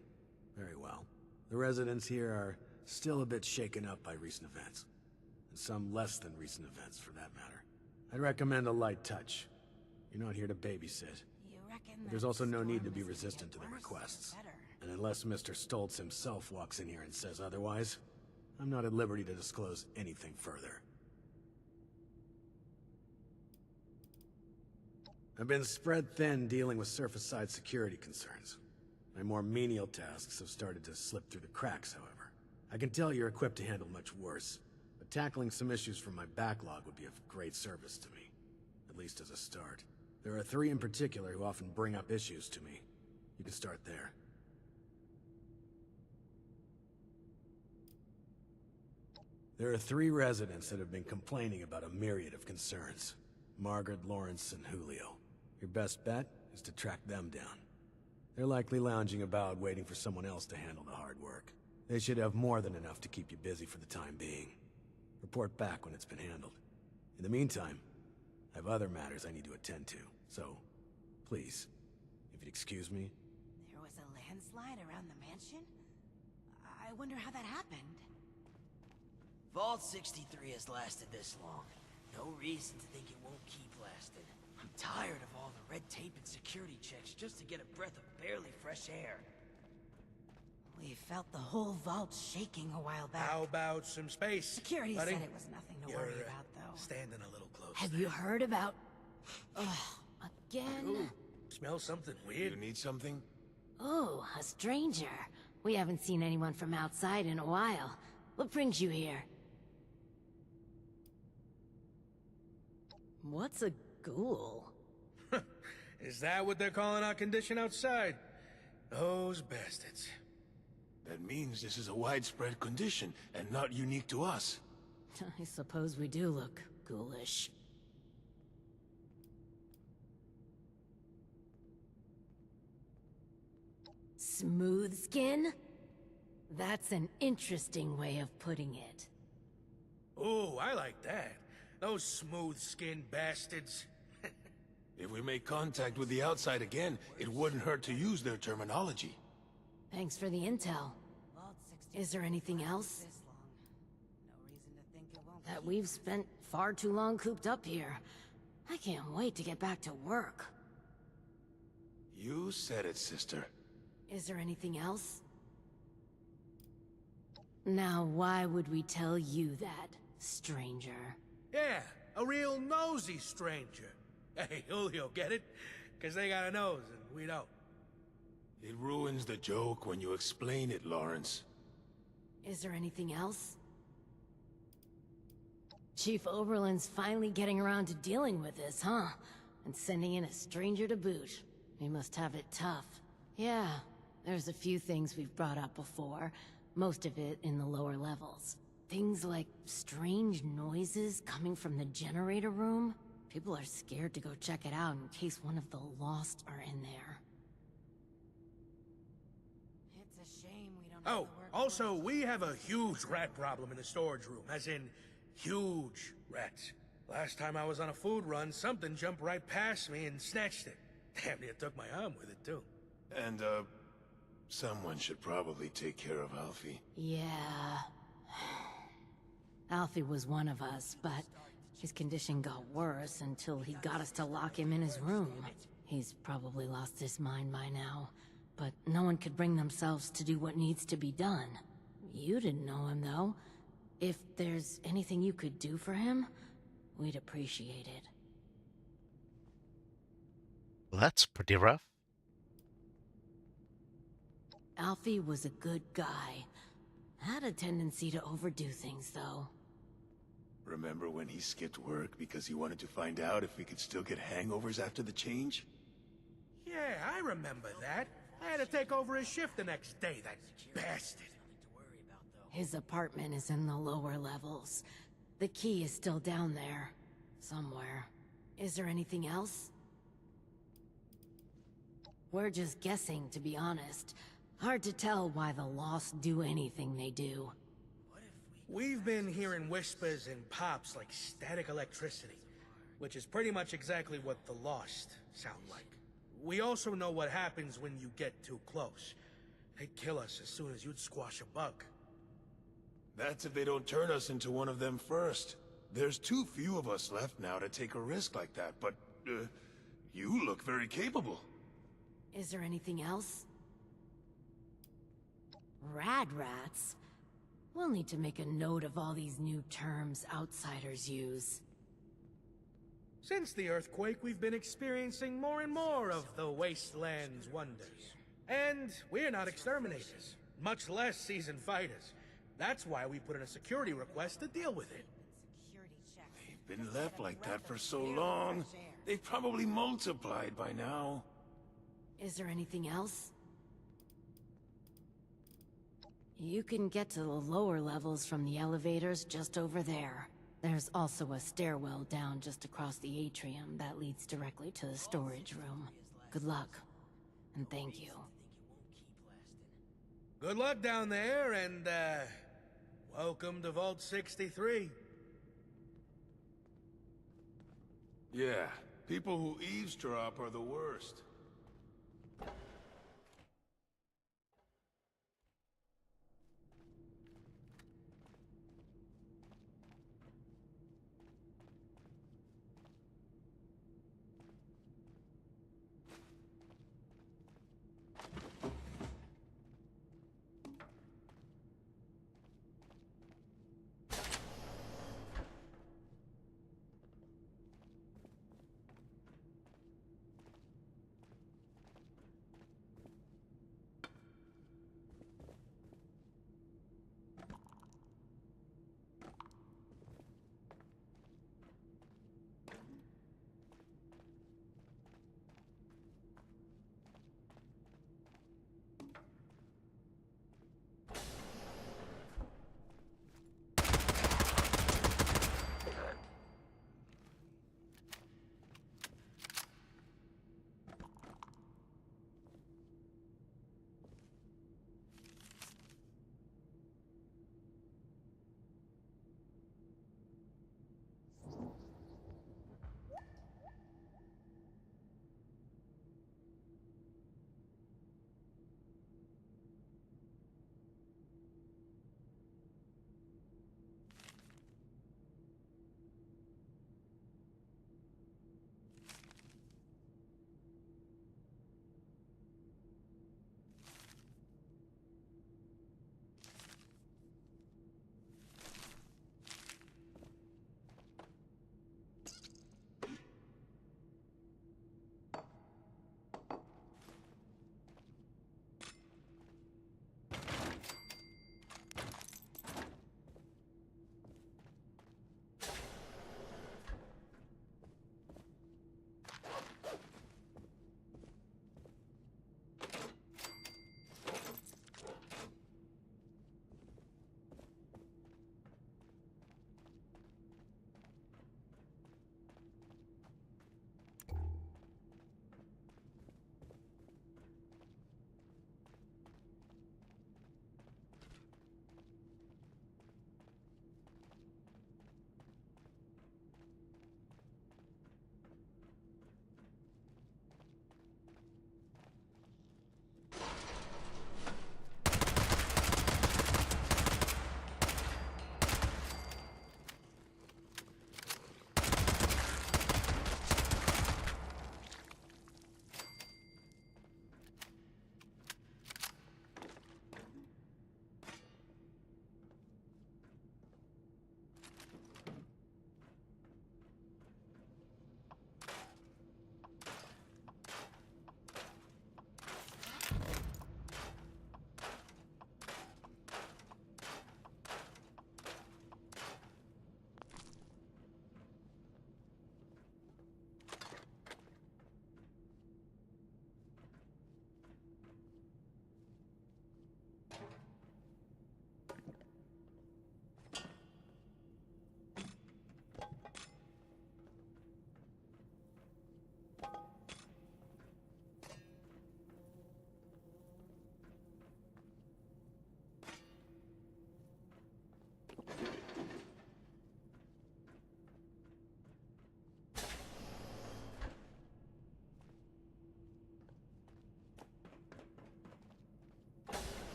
Very well. The residents here are still a bit shaken up by recent events. And some less than recent events, for that matter. I'd recommend a light touch. You're not here to babysit. But there's also no need to be resistant to the requests. And unless Mr. Stoltz himself walks in here and says otherwise, I'm not at liberty to disclose anything further. I've been spread thin dealing with surface-side security concerns. My more menial tasks have started to slip through the cracks, however. I can tell you're equipped to handle much worse, but tackling some issues from my backlog would be of great service to me, at least as a start. There are 3 in particular who often bring up issues to me. You can start there. There are 3 residents that have been complaining about a myriad of concerns. Margaret, Lawrence, and Julio. Your best bet is to track them down. They're likely lounging about waiting for someone else to handle the hard work. They should have more than enough to keep you busy for the time being. Report back when it's been handled. In the meantime, I have other matters I need to attend to, so please, if you'd excuse me. There was a landslide around the mansion? I wonder how that happened. Vault 63 has lasted this long. No reason to think it won't keep lasting. I'm tired of all the red tape and security checks just to get a breath of barely fresh air. We felt the whole vault shaking a while back. How about some space, Security buddy? said it was nothing to worry about, though. Standing a little close. Have you heard about... again? Ooh, smell something weird. You need something? Oh, a stranger. We haven't seen anyone from outside in a while. What brings you here? What's a ghoul? Is that what they're calling our condition outside? Those bastards. That means this is a widespread condition, and not unique to us. I suppose we do look ghoulish. Smooth skin? That's an interesting way of putting it. Ooh, I like that. Those smooth-skinned bastards. If we make contact with the outside again, it wouldn't hurt to use their terminology. Thanks for the intel. Is there anything else? That we've spent far too long cooped up here. I can't wait to get back to work. You said it, sister. Is there anything else? Now, why would we tell you that, stranger? Yeah, a real nosy stranger. Hey, Julio, get it? Because they got a nose and we don't. It ruins the joke when you explain it, Lawrence. Is there anything else? Chief Oberlin's finally getting around to dealing with this, huh? And sending in a stranger to boot. He must have it tough. Yeah, there's a few things we've brought up before. Most of it in the lower levels. Things like strange noises coming from the generator room. People are scared to go check it out in case one of the Lost are in there. It's a shame we don't Oh, also, we have a huge rat problem in the storage room, as in, huge rats. Last time I was on a food run, something jumped right past me and snatched it. Damn near took my arm with it, too. And, someone should probably take care of Alfie. Yeah. Alfie was one of us, but his condition got worse until he got us to lock him in his room. He's probably lost his mind by now, but no one could bring themselves to do what needs to be done. You didn't know him, though. If there's anything you could do for him, we'd appreciate it. Well, that's pretty rough. Alfie was a good guy. Had a tendency to overdo things, though. Remember when he skipped work because he wanted to find out if we could still get hangovers after the change? Yeah, I remember that. I had to take over his shift the next day, that bastard. His apartment is in the lower levels. The key is still down there. Somewhere. Is there anything else? We're just guessing, to be honest. Hard to tell why the Lost do anything they do. We've been hearing whispers and pops like static electricity, which is pretty much exactly what the Lost sound like. We also know what happens when you get too close. They'd kill us as soon as you'd squash a bug. That's if they don't turn us into one of them first. There's too few of us left now to take a risk like that, but, you look very capable. Is there anything else? Rad rats? We'll need to make a note of all these new terms outsiders use. Since the earthquake, we've been experiencing more and more of the wasteland's wonders. And we're not exterminators, much less seasoned fighters. That's why we put in a security request to deal with it. They've been left like that for so long. They've probably multiplied by now. Is there anything else? You can get to the lower levels from the elevators just over there. There's also a stairwell down just across the atrium that leads directly to the storage room. Good luck, and thank you. Good luck down there, and, welcome to Vault 63. Yeah, people who eavesdrop are the worst.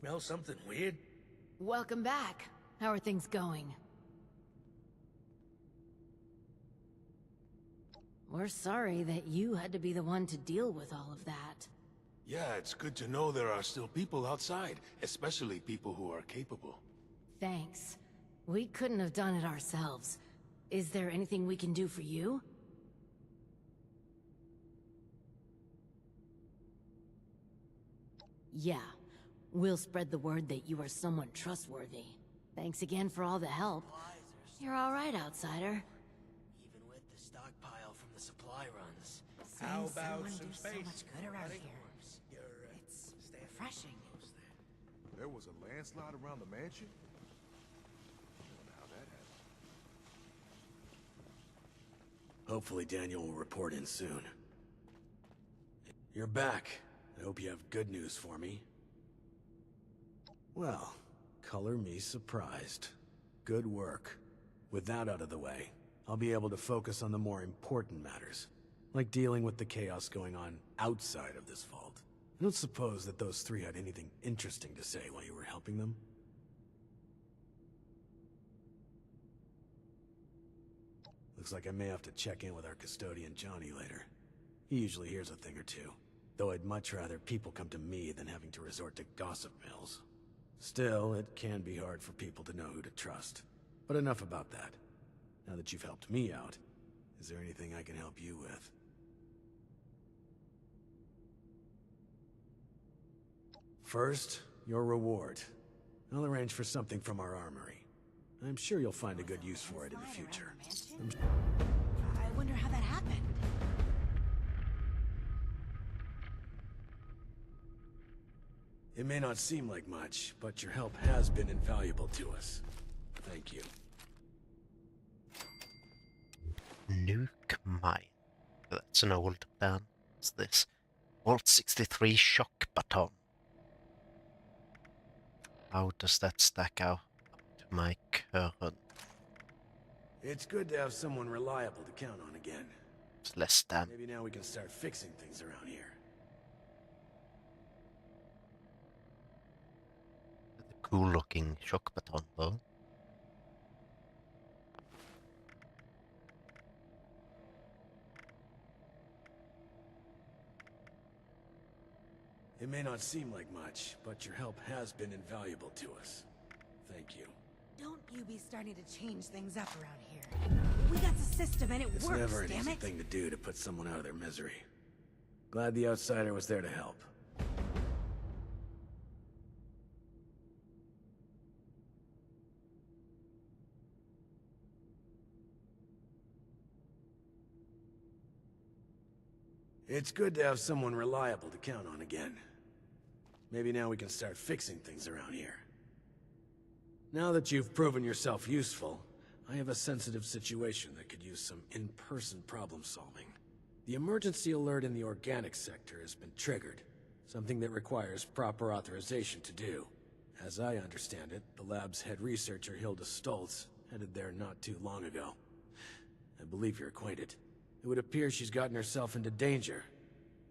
Smell something weird? Welcome back. How are things going? We're sorry that you had to be the one to deal with all of that. Yeah, it's good to know there are still people outside, especially people who are capable. Thanks. We couldn't have done it ourselves. Is there anything we can do for you? Yeah. We'll spread the word that you are someone trustworthy. Thanks again for all the help. You're all right, outsider. Even with the stockpile from the supply runs. How Seeing about someone some do space? so much good around buddy? here. You're, It's staying refreshing. close there. There was a landslide around the mansion? I wonder how that happened. Hopefully Daniel will report in soon. You're back. I hope you have good news for me. Well, color me surprised. Good work. With that out of the way, I'll be able to focus on the more important matters, like dealing with the chaos going on outside of this vault. I don't suppose that those three had anything interesting to say while you were helping them? Looks like I may have to check in with our custodian Johnny later. He usually hears a thing or two, though I'd much rather people come to me than having to resort to gossip mills. Still, it can be hard for people to know who to trust. But enough about that. Now that you've helped me out, is there anything I can help you with? First, your reward. I'll arrange for something from our armory. I'm sure you'll find a good use for it in the future. I wonder how that happened. It may not seem like much, but your help has been invaluable to us. Thank you. Nuke mine. That's an old plan. What's this? Vault 63 shock baton. How does that stack out to my current? It's good to have someone reliable to count on again. It's less damage. Maybe now we can start fixing things around here. Cool looking shock baton though. It may not seem like much, but your help has been invaluable to us. Thank you. Don't you be starting to change things up around here. We got the system and it It's works, never an damn easy it. thing to do to put someone out of their misery. Glad the outsider was there to help. It's good to have someone reliable to count on again. Maybe now we can start fixing things around here. Now that you've proven yourself useful, I have a sensitive situation that could use some in-person problem solving. The emergency alert in the organic sector has been triggered, something that requires proper authorization to do. As I understand it, the lab's head researcher Hilda Stoltz headed there not too long ago. I believe you're acquainted. It would appear she's gotten herself into danger.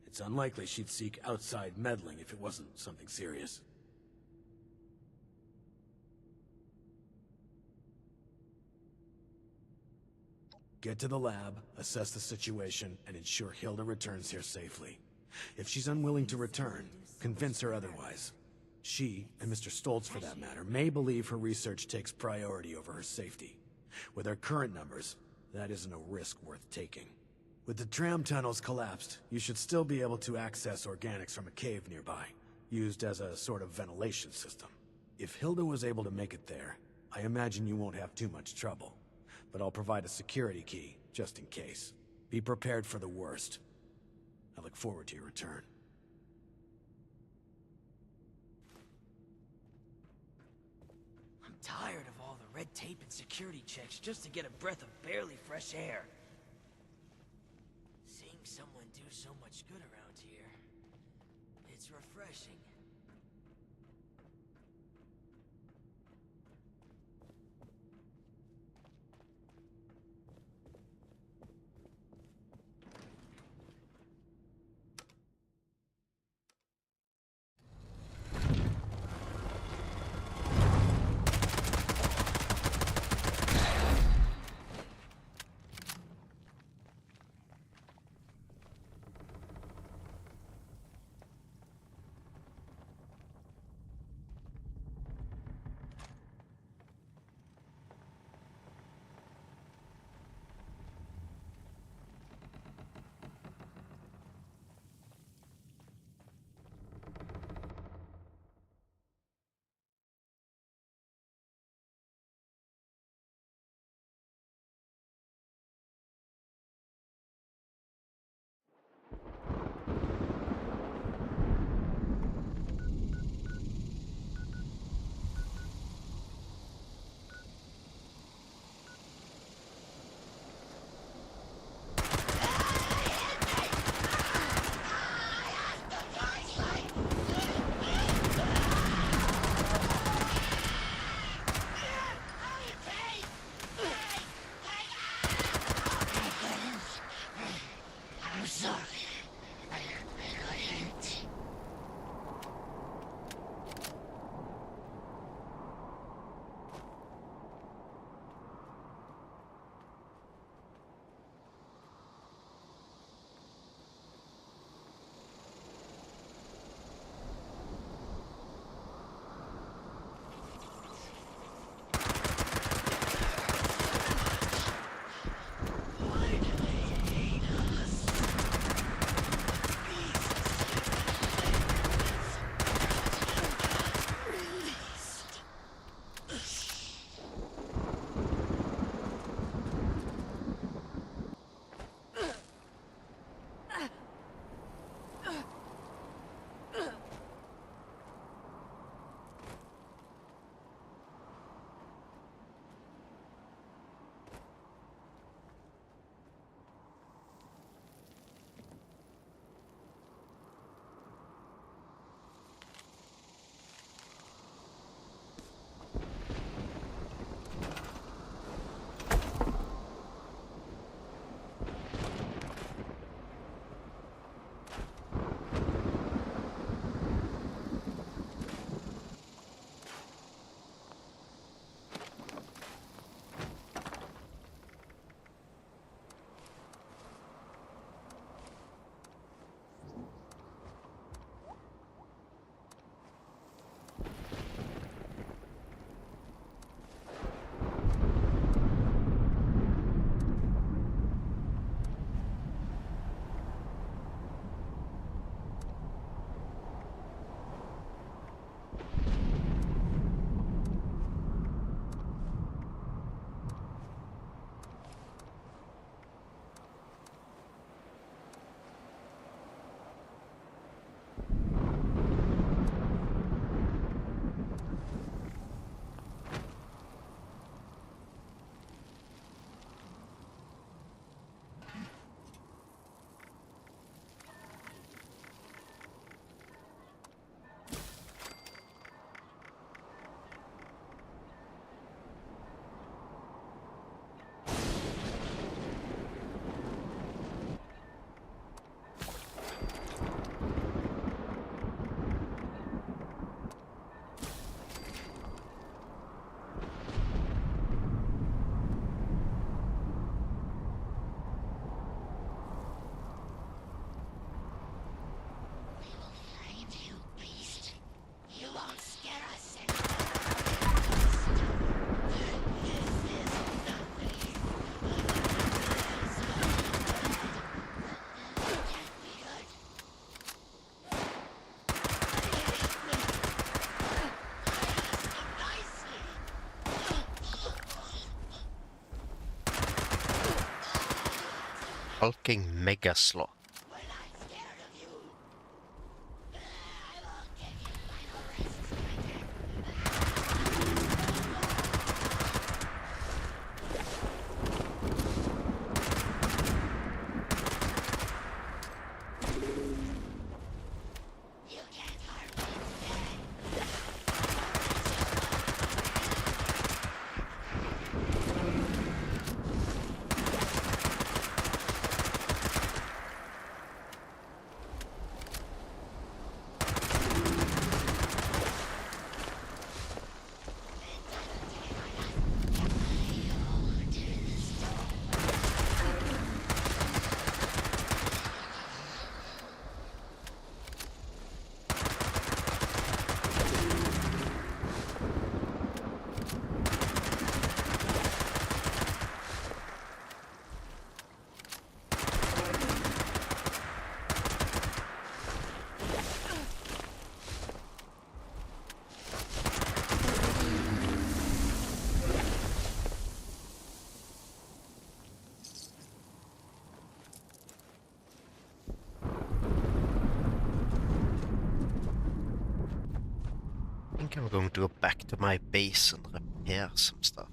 It's unlikely she'd seek outside meddling if it wasn't something serious. Get to the lab, assess the situation, and ensure Hilda returns here safely. If she's unwilling to return, convince her otherwise. She, and Mr. Stoltz for that matter, may believe her research takes priority over her safety. With her current numbers, that isn't a risk worth taking. With the tram tunnels collapsed, you should still be able to access organics from a cave nearby, used as a sort of ventilation system. If Hilda was able to make it there, I imagine you won't have too much trouble. But I'll provide a security key, just in case. Be prepared for the worst. I look forward to your return. I'm tired of all the red tape and security checks just to get a breath of barely fresh air. Seeing someone do so much good around here, it's refreshing. Hulking Mega Slot. I think I'm going to go back to my base and repair some stuff.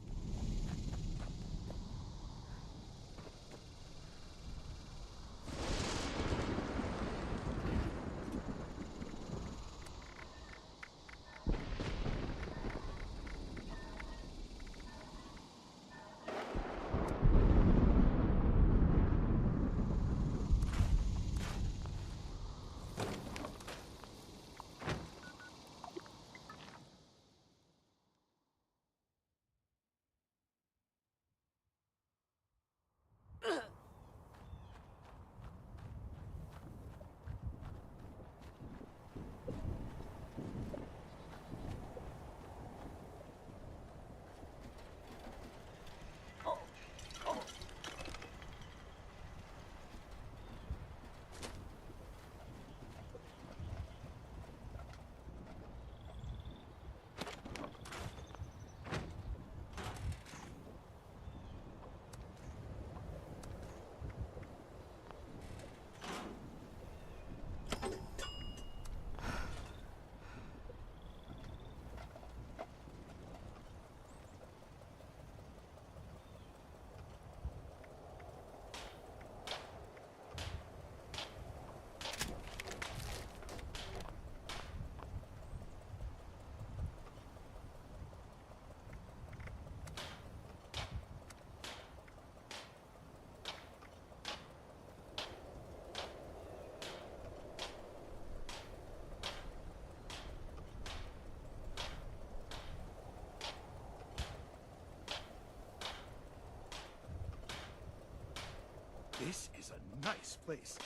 This is a nice place.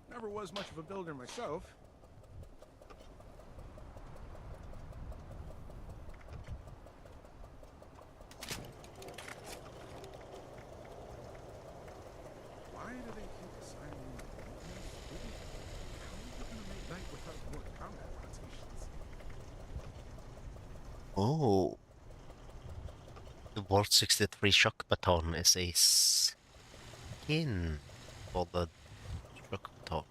Never was much of a builder myself. Why do they keep assigning me how are you gonna make night without more combat rotations? Oh. The Vault 63 shock baton is a skin for the shock baton.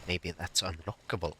Maybe that's unlockable.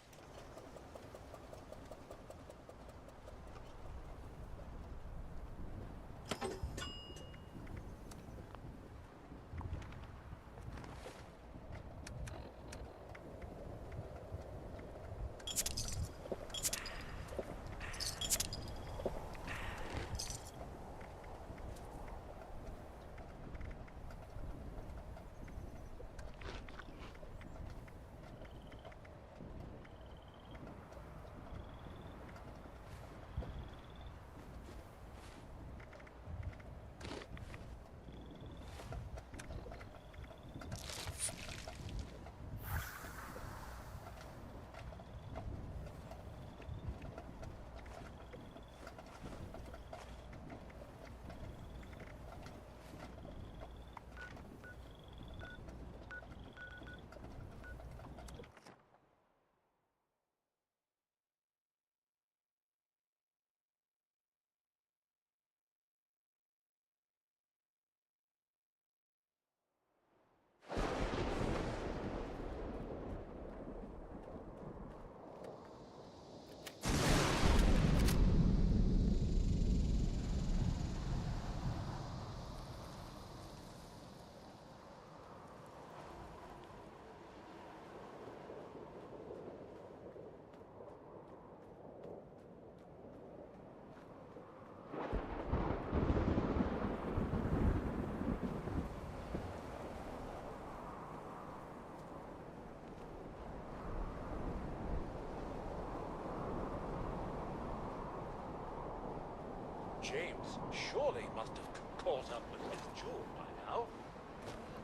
surely must have caught up with Miss Jewel by now.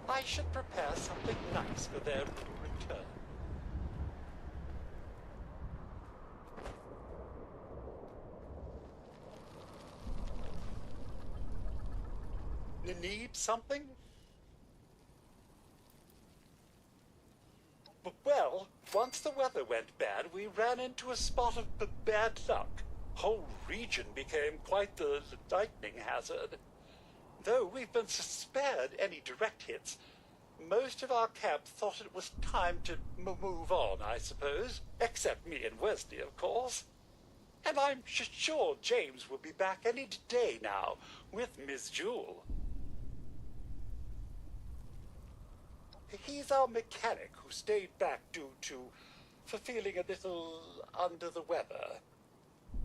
I should prepare something nice for their little return. Need something? Well, once the weather went bad, we ran into a spot of bad luck. Whole region became quite the lightning hazard. Though we've been spared any direct hits, most of our camp thought it was time to move on, I suppose. Except me and Wesley, of course. And I'm sure James will be back any day now, with Miss Jewel. He's our mechanic who stayed back due to feeling a little under the weather.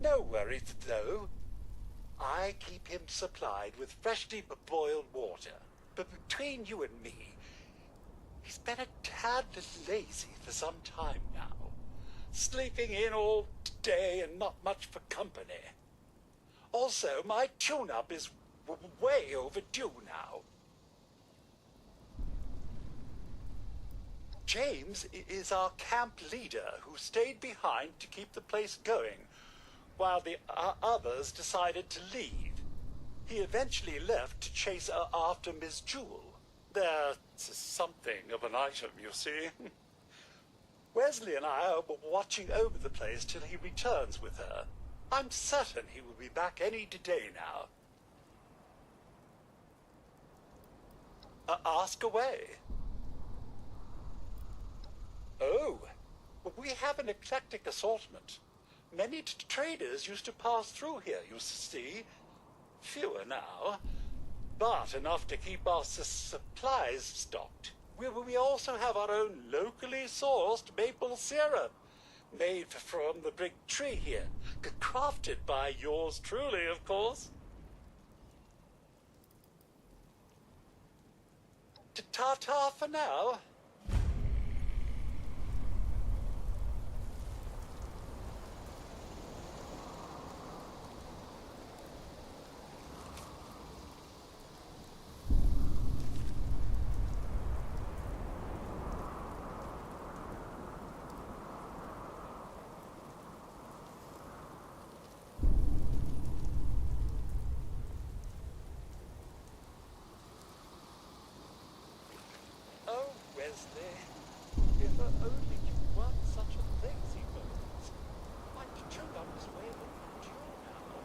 No worries, though. I keep him supplied with freshly boiled water. But between you and me, he's been a tad lazy for some time now. Sleeping in all day and not much for company. Also, my tune-up is way overdue now. James is our camp leader who stayed behind to keep the place going, while the others decided to leave. He eventually left to chase after Miss Jewel. There's something of an item, you see. Wesley and I are watching over the place till he returns with her. I'm certain he will be back any day now. Ask away. Oh, we have an eclectic assortment. Many traders used to pass through here, you see. Fewer now, but enough to keep our supplies stocked. We also have our own locally sourced maple syrup, made from the big tree here, crafted by yours truly, of course. Ta-ta for now. Wesley, if only you weren't such a lazy bones. My tune-up is way overdue now.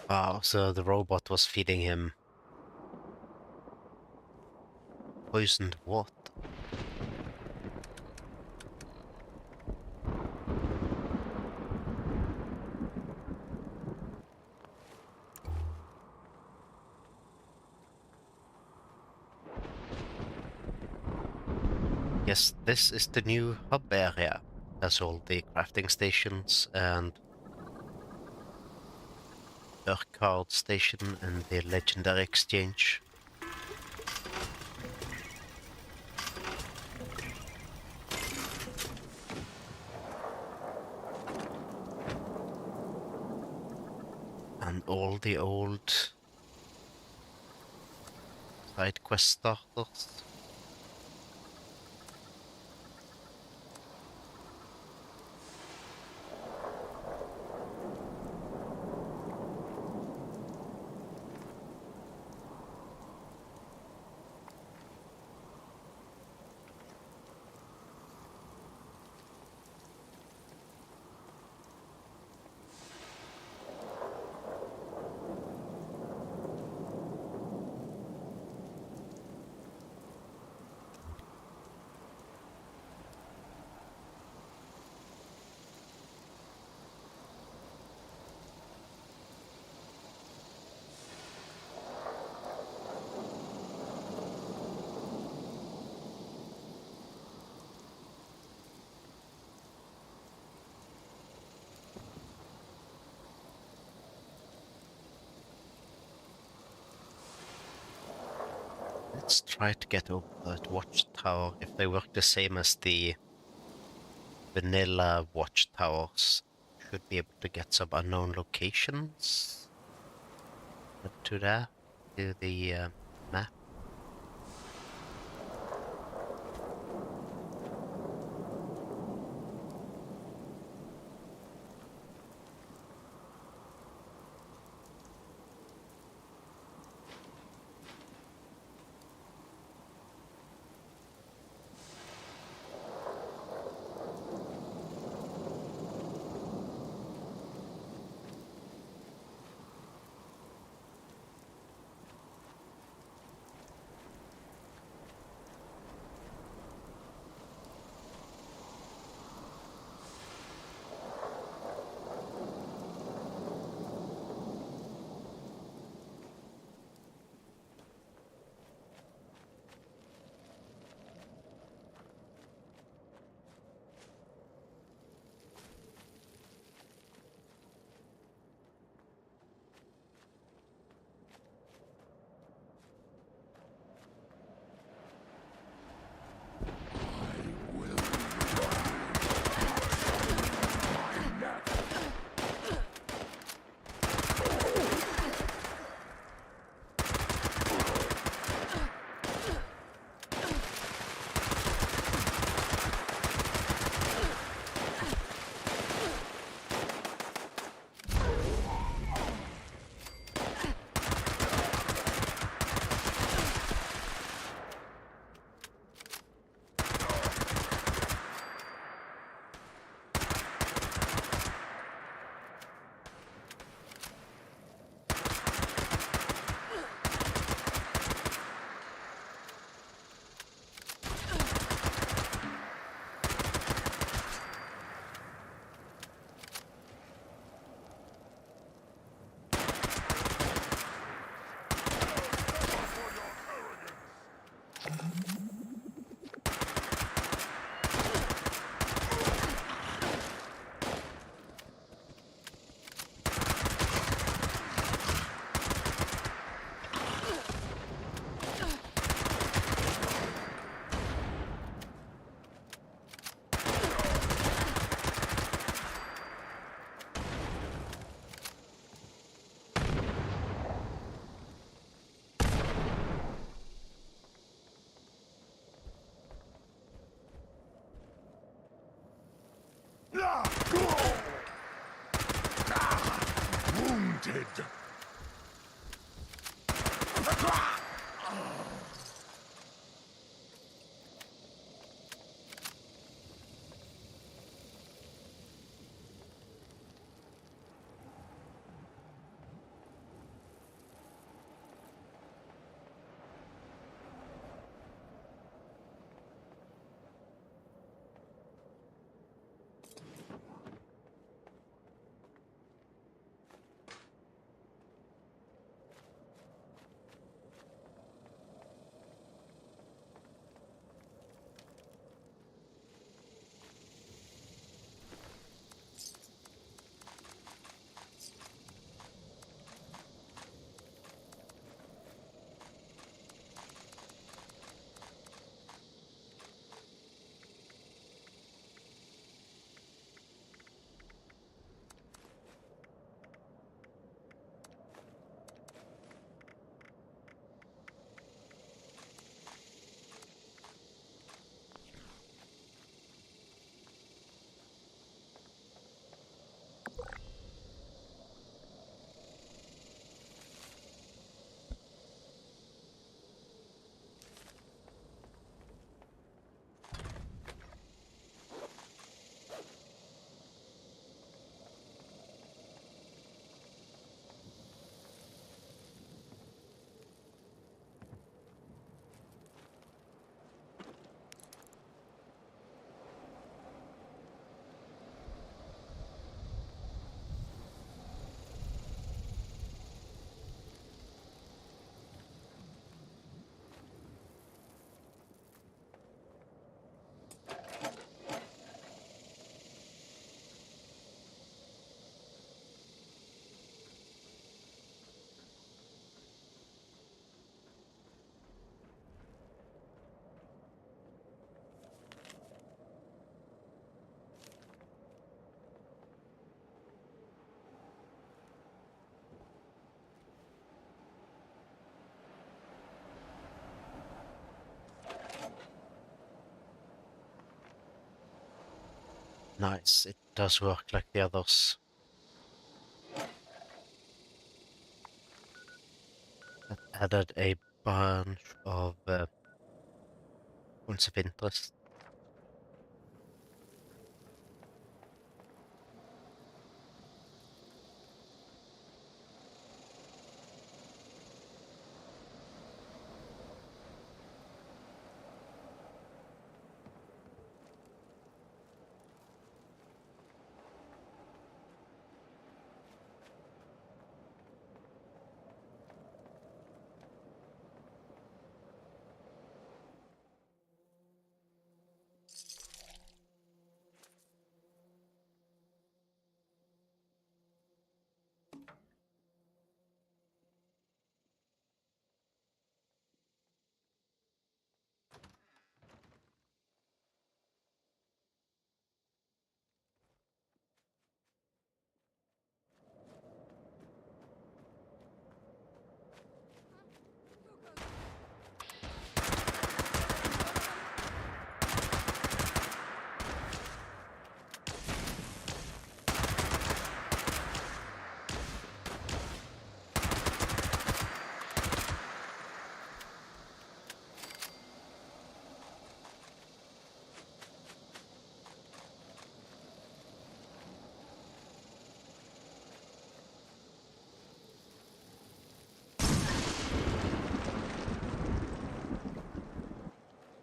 Wow, so the robot was feeding him poisoned what? Yes, this is the new hub area. Has all the crafting stations and Urquhart Station and the Legendary Exchange. And all the old side quest starters. Let's try to get over that watchtower. If they work the same as the vanilla watchtowers, should be able to get some unknown locations. Add to that, to the map. Nice, it does work like the others. That added a bunch of points of interest.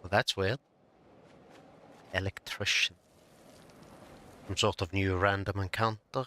Well, that's weird. Electrician. Some sort of new random encounter.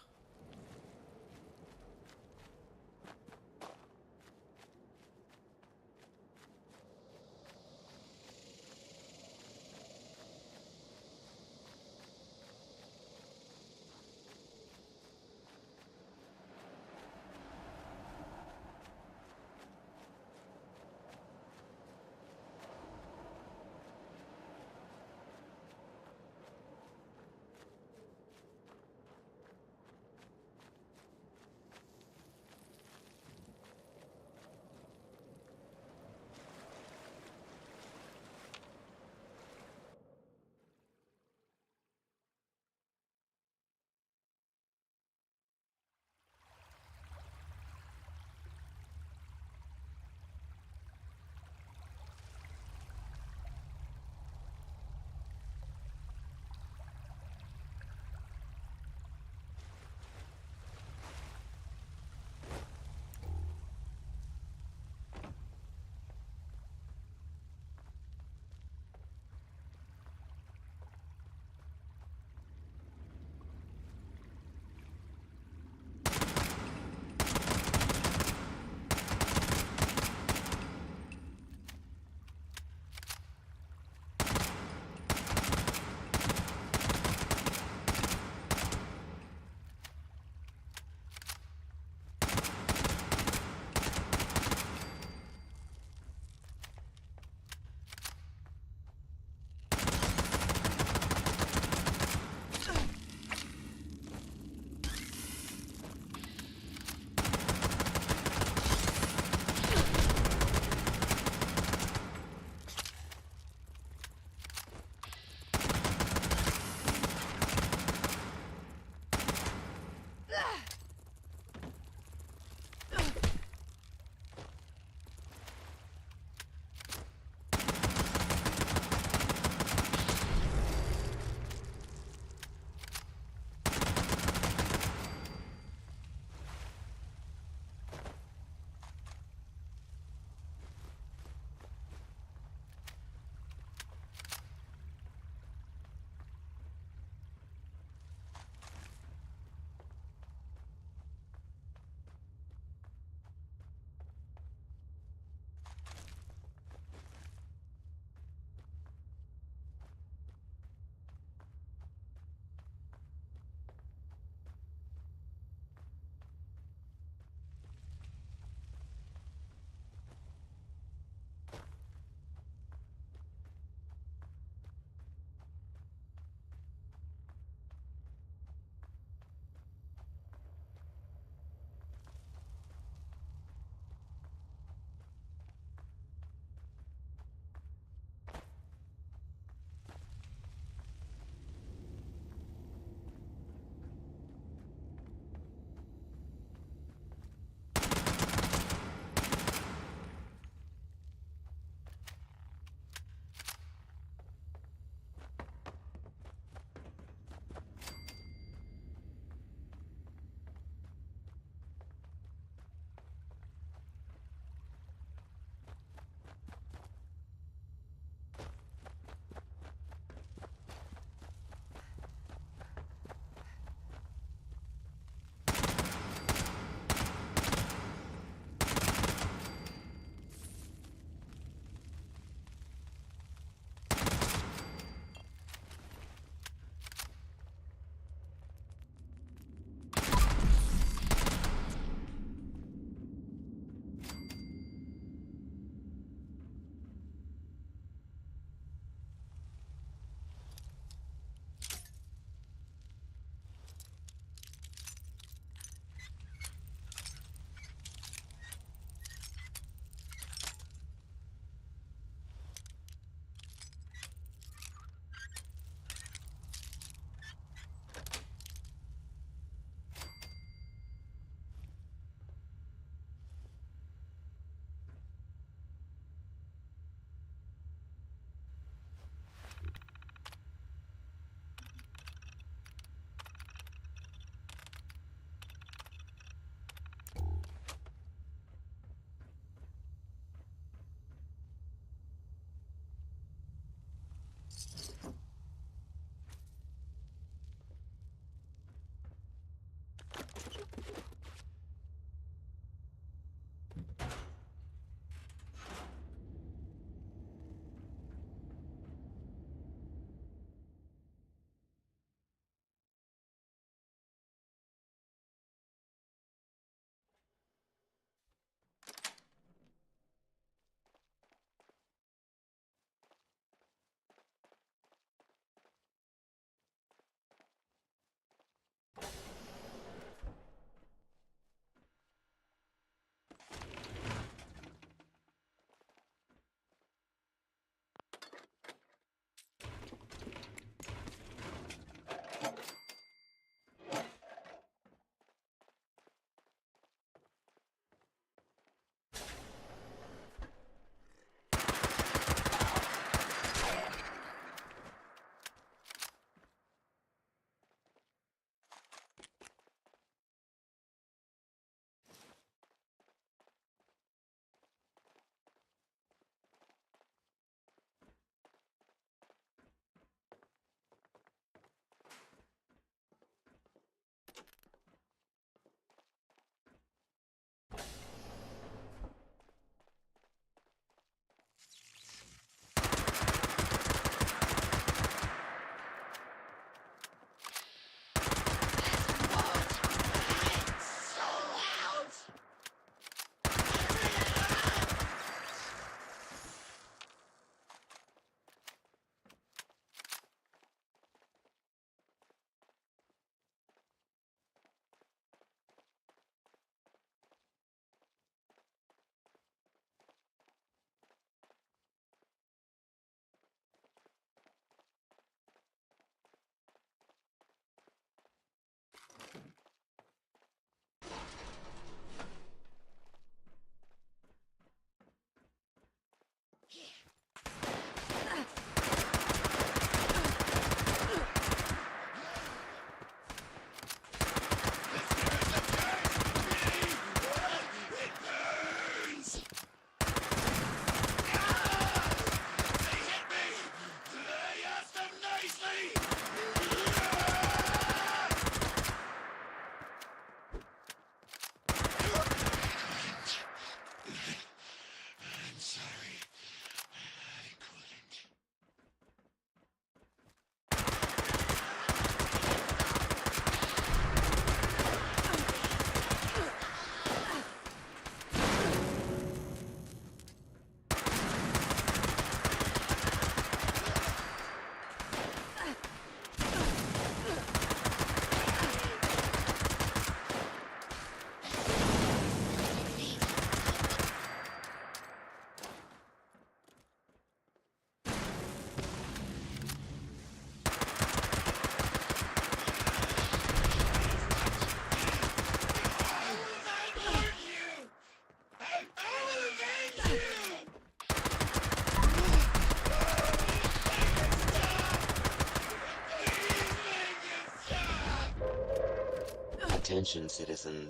Attention citizens,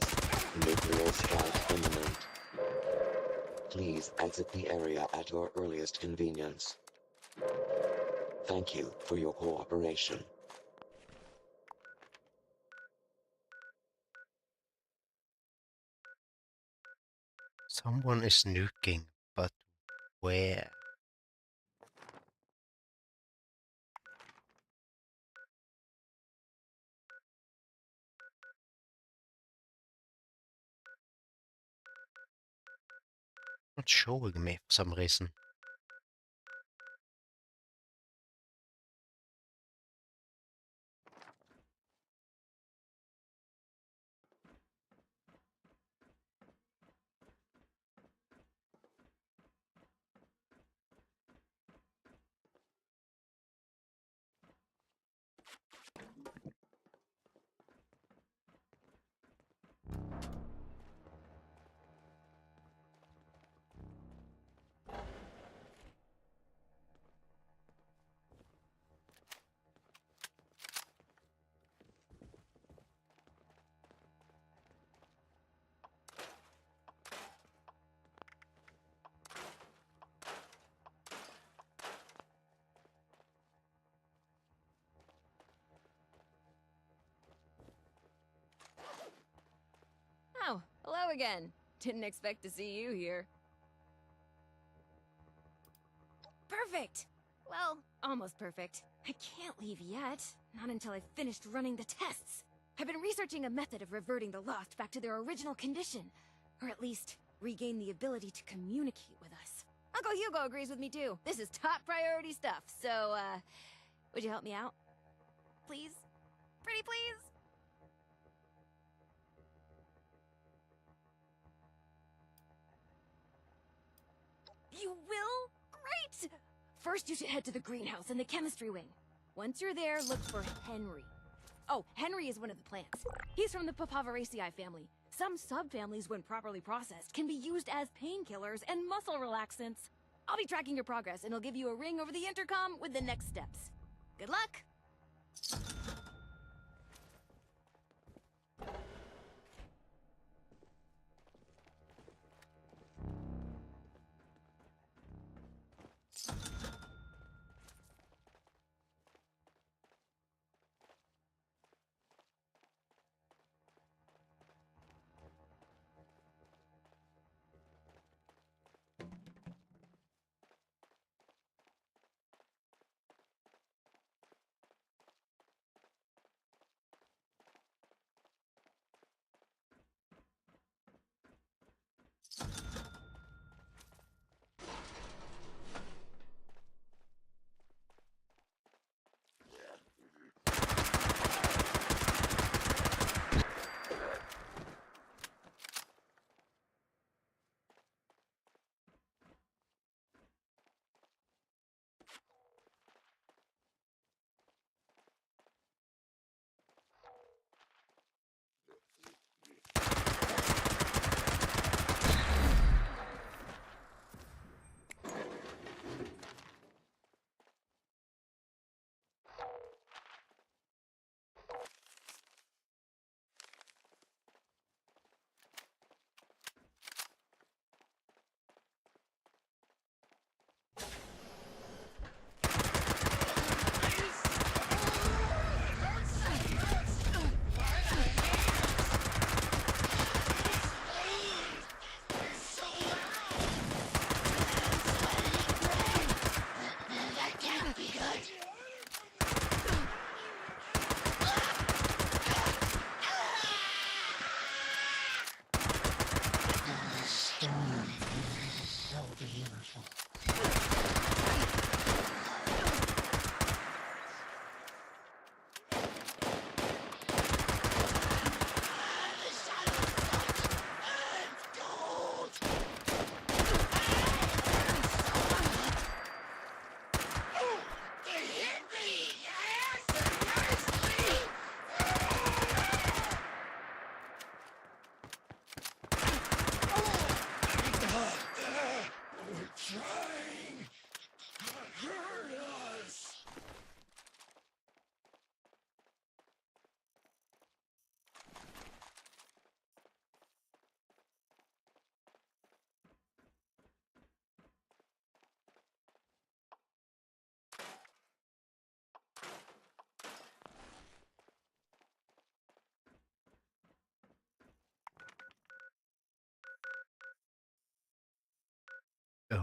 nuclear strike imminent. Please exit the area at your earliest convenience. Thank you for your cooperation. Someone is nuking, but where? Not showing me for some reason. Oh, hello again. Didn't expect to see you here. Perfect! Well, almost perfect. I can't leave yet. Not until I've finished running the tests. I've been researching a method of reverting the Lost back to their original condition. Or at least, regain the ability to communicate with us. Uncle Hugo agrees with me too. This is top priority stuff, so, would you help me out? Please? Pretty please? You will? Great! First, you should head to the greenhouse in the chemistry wing. Once you're there, look for Henry. Oh, Henry is one of the plants. He's from the Papaveraceae family. Some subfamilies, when properly processed, can be used as painkillers and muscle relaxants. I'll be tracking your progress, and I'll give you a ring over the intercom with the next steps. Good luck!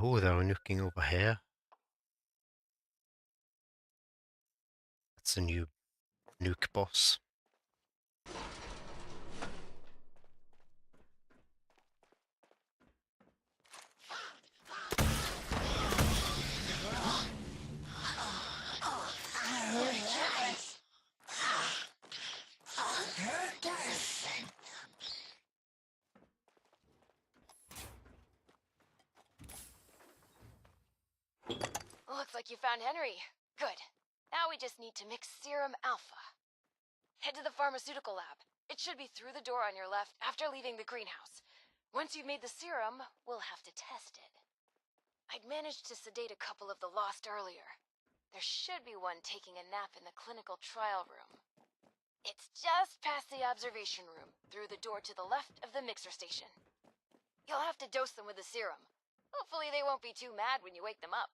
Oh, they're nuking over here. That's a new nuke boss. Looks like you found Henry. Good. Now we just need to mix Serum Alpha. Head to the pharmaceutical lab. It should be through the door on your left after leaving the greenhouse. Once you've made the serum, we'll have to test it. I'd managed to sedate a couple of the lost earlier. There should be one taking a nap in the clinical trial room. It's just past the observation room, through the door to the left of the mixer station. You'll have to dose them with the serum. Hopefully they won't be too mad when you wake them up.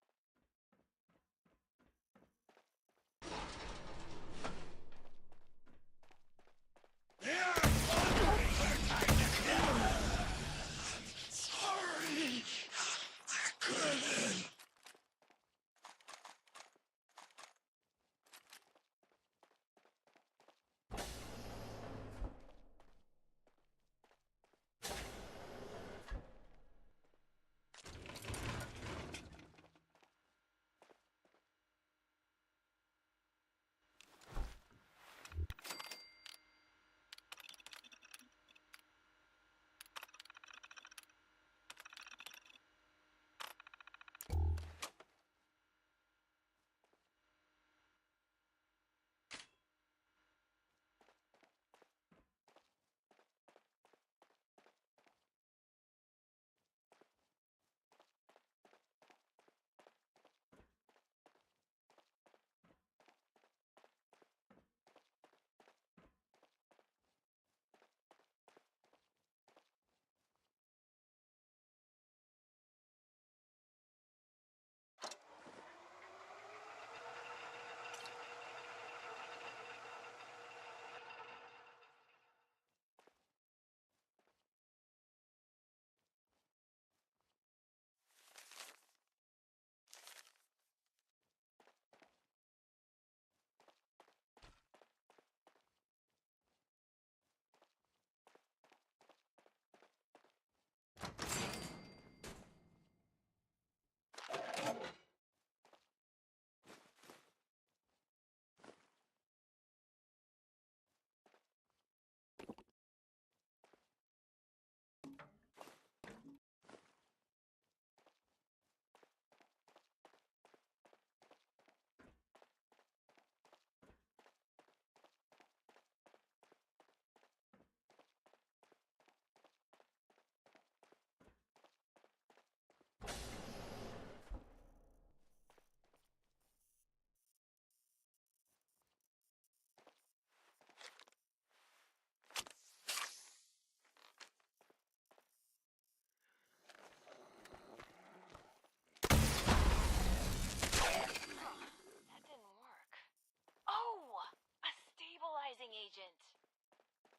Agent.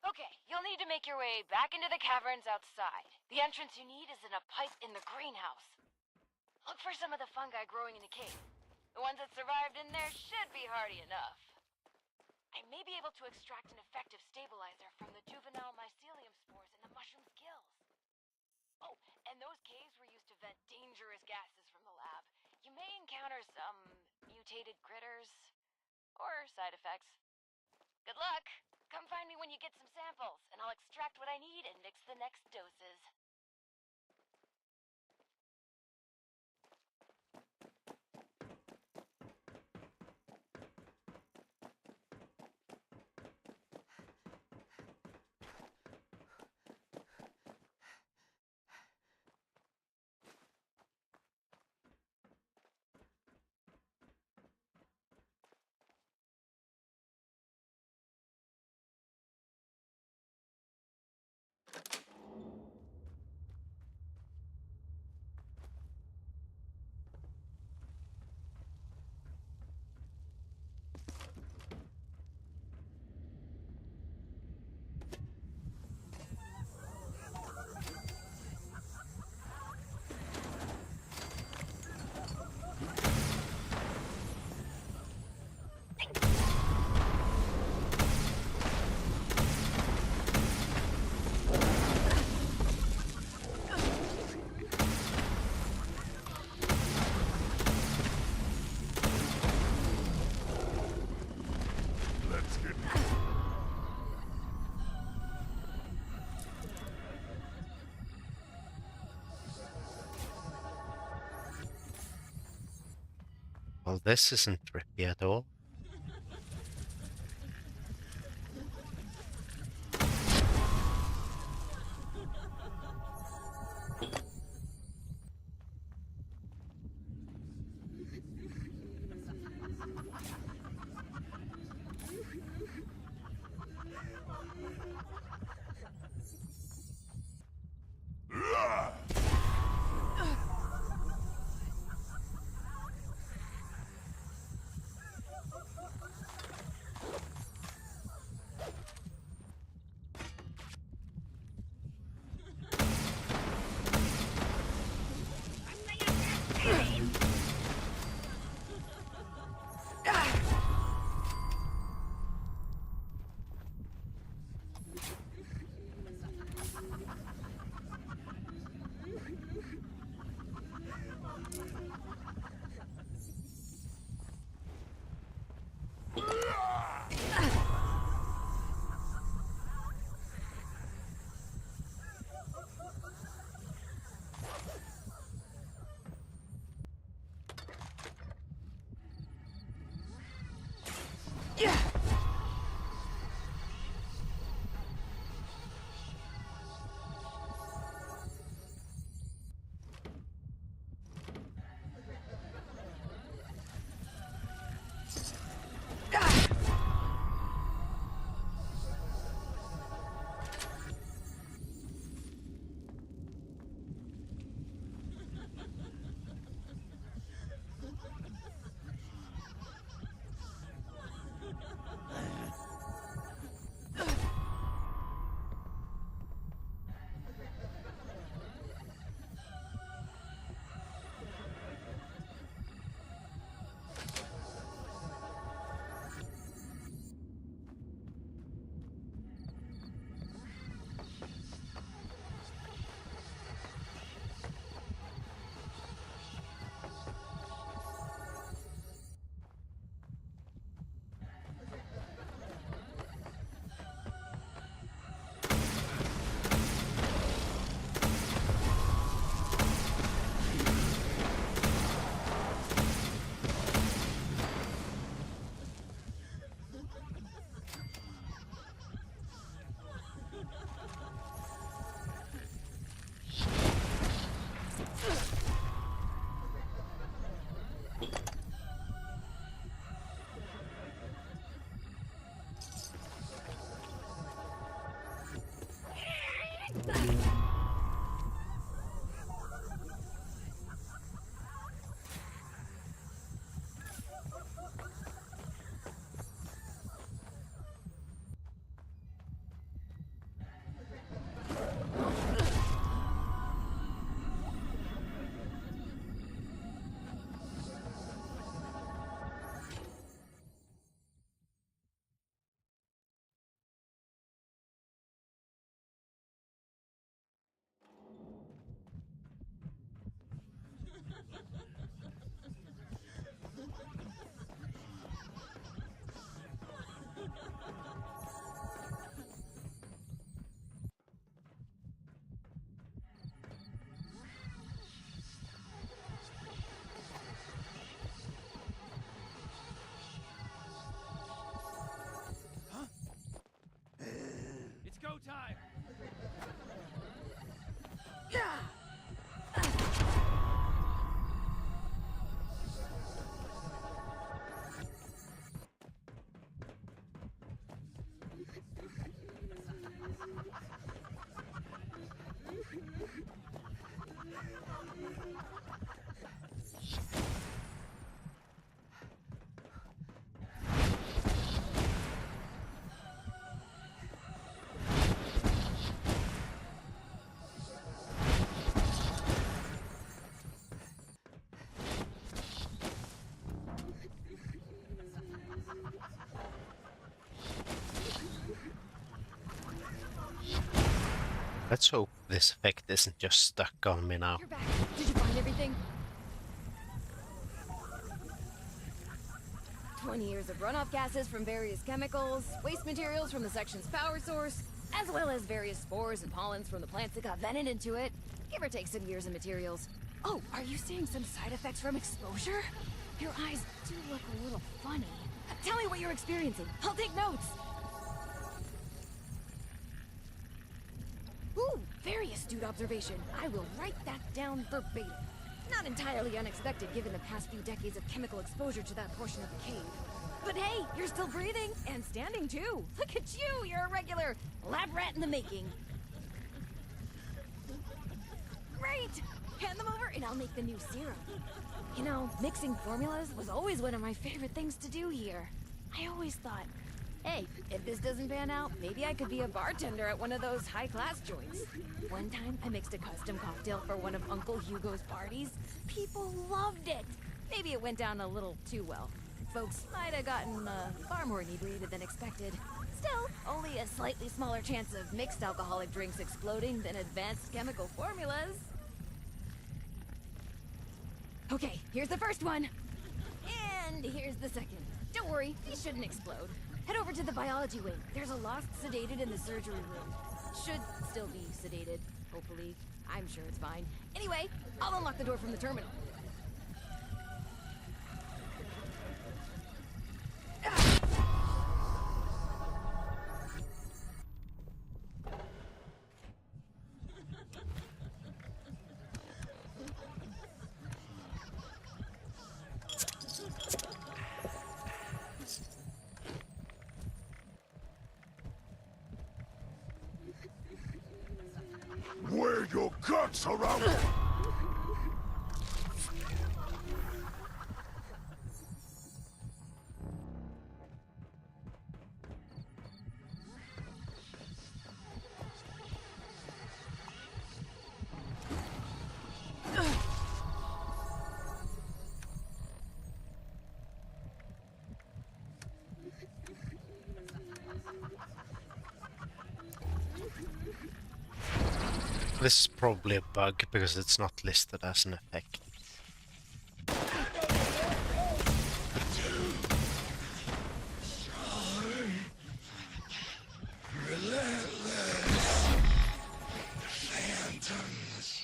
Okay, you'll need to make your way back into the caverns outside. The entrance you need is in a pipe in the greenhouse. Look for some of the fungi growing in the cave. The ones that survived in there should be hardy enough. I may be able to extract an effective stabilizer from the juvenile mycelium spores in the mushroom's gills. Oh, and those caves were used to vent dangerous gases from the lab. You may encounter some mutated critters or side effects. Good luck! Come find me when you get some samples, and I'll extract what I need and mix the next doses. Well, this isn't trippy at all. It's go time! Let's hope this effect isn't just stuck on me now. You're back. Did you find everything? 20 years of runoff gases from various chemicals, waste materials from the section's power source, as well as various spores and pollens from the plants that got vented into it. Give or take some years of materials. Oh, are you seeing some side effects from exposure? Your eyes do look a little funny. Tell me what you're experiencing. I'll take notes. Ooh, very astute observation. I will write that down verbatim. Not entirely unexpected given the past few decades of chemical exposure to that portion of the cave. But hey, you're still breathing, and standing too. Look at you, you're a regular lab rat in the making. Great! Hand them over and I'll make the new serum. You know, mixing formulas was always one of my favorite things to do here. I always thought, hey, if this doesn't pan out, maybe I could be a bartender at one of those high-class joints. One time, I mixed a custom cocktail for one of Uncle Hugo's parties. People loved it. Maybe it went down a little too well. Folks might have gotten far more inebriated than expected. Still, only a slightly smaller chance of mixed alcoholic drinks exploding than advanced chemical formulas. Okay, here's the first one. And here's the second. Don't worry, these shouldn't explode. Head over to the biology wing. There's a lost sedated in the surgery room. Should still be sedated, hopefully. I'm sure it's fine. Anyway, I'll unlock the door from the terminal. Wear your guts around. This is probably a bug because it's not listed as an effect. Relentless phantoms.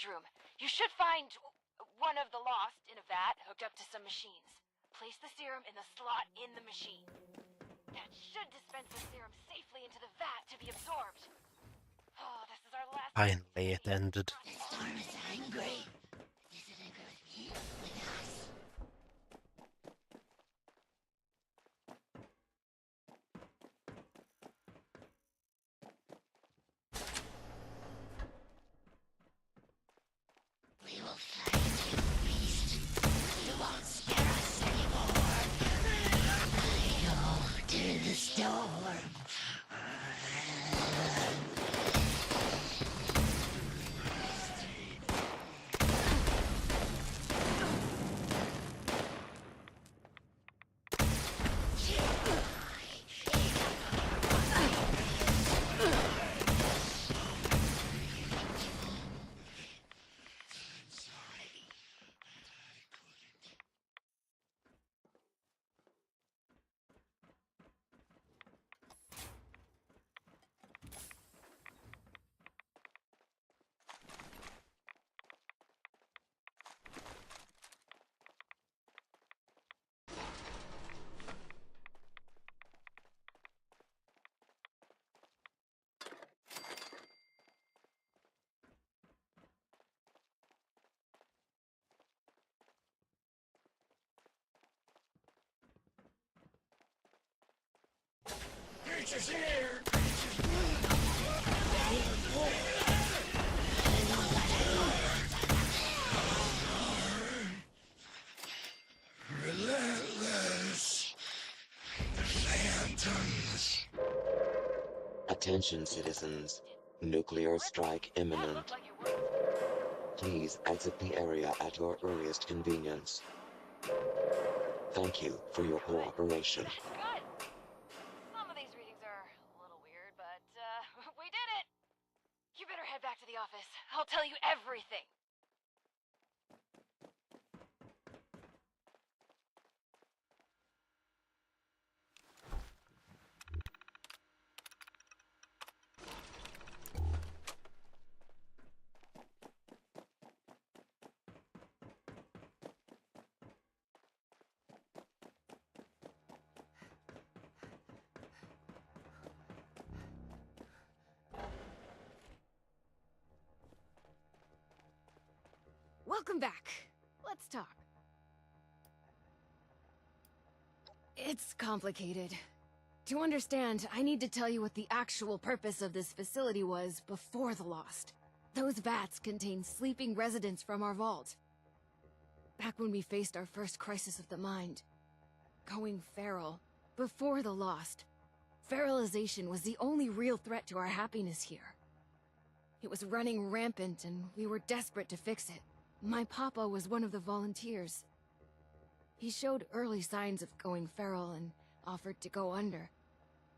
Room. You should find one of the lost in a vat hooked up to some machines. Place the serum in the slot in the machine. That should dispense the serum safely into the vat to be absorbed. Oh, this is our last. Finally, it ended. The storm is angry. Is it angry with me? With us? We will fight you, beast. You won't scare us anymore. I go to the storm. Creatures here! Relentless phantoms. Attention citizens. Nuclear strike imminent. Please exit the area at your earliest convenience. Thank you for your cooperation. Good. Some of these readings are a little weird, but, we did it! You better head back to the office. I'll tell you everything. Welcome back. Let's talk. It's complicated. To understand, I need to tell you what the actual purpose of this facility was before the Lost. Those vats contain sleeping residents from our vault. Back when we faced our first crisis of the mind. Going feral. Before the Lost. Feralization was the only real threat to our happiness here. It was running rampant and we were desperate to fix it. My papa was one of the volunteers. He showed early signs of going feral and offered to go under.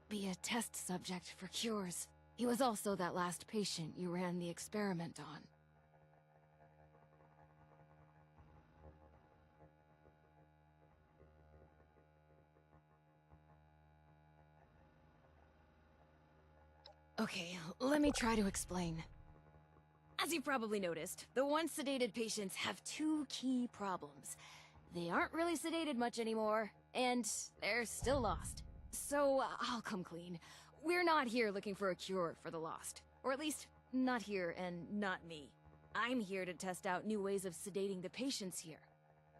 Be a test subject for cures. He was also that last patient you ran the experiment on. Okay, let me try to explain. As you probably noticed, the once sedated patients have two key problems. They aren't really sedated much anymore, and they're still lost. So, I'll come clean. We're not here looking for a cure for the Lost. Or at least, not here and not me. I'm here to test out new ways of sedating the patients here.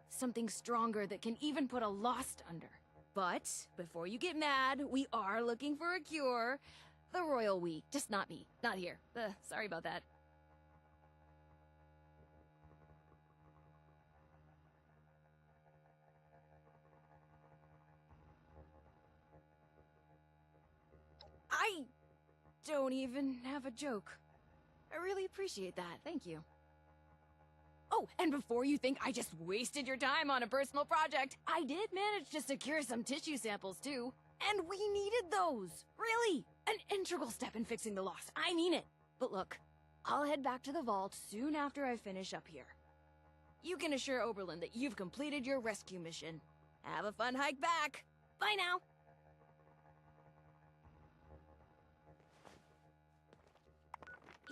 Something stronger that can even put a Lost under. But, before you get mad, we are looking for a cure. The royal we, just not me. Not here. Sorry about that. I don't even have a joke. I really appreciate that, thank you. Oh, and before you think I just wasted your time on a personal project, I did manage to secure some tissue samples too. And we needed those! Really! An integral step in fixing the Lost, I mean it! But look, I'll head back to the vault soon after I finish up here. You can assure Oberlin that you've completed your rescue mission. Have a fun hike back! Bye now!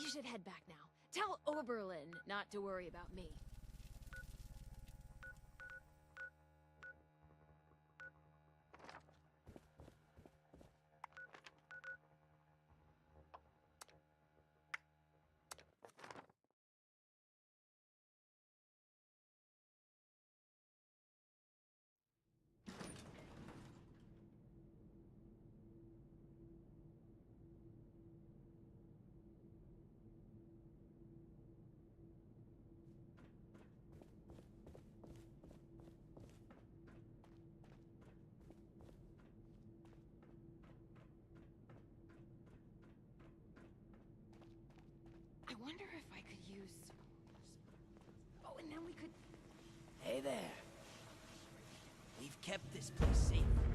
You should head back now. Tell Oberlin not to worry about me. I wonder if I could use... Oh, and then we could... Hey there. We've kept this place safe for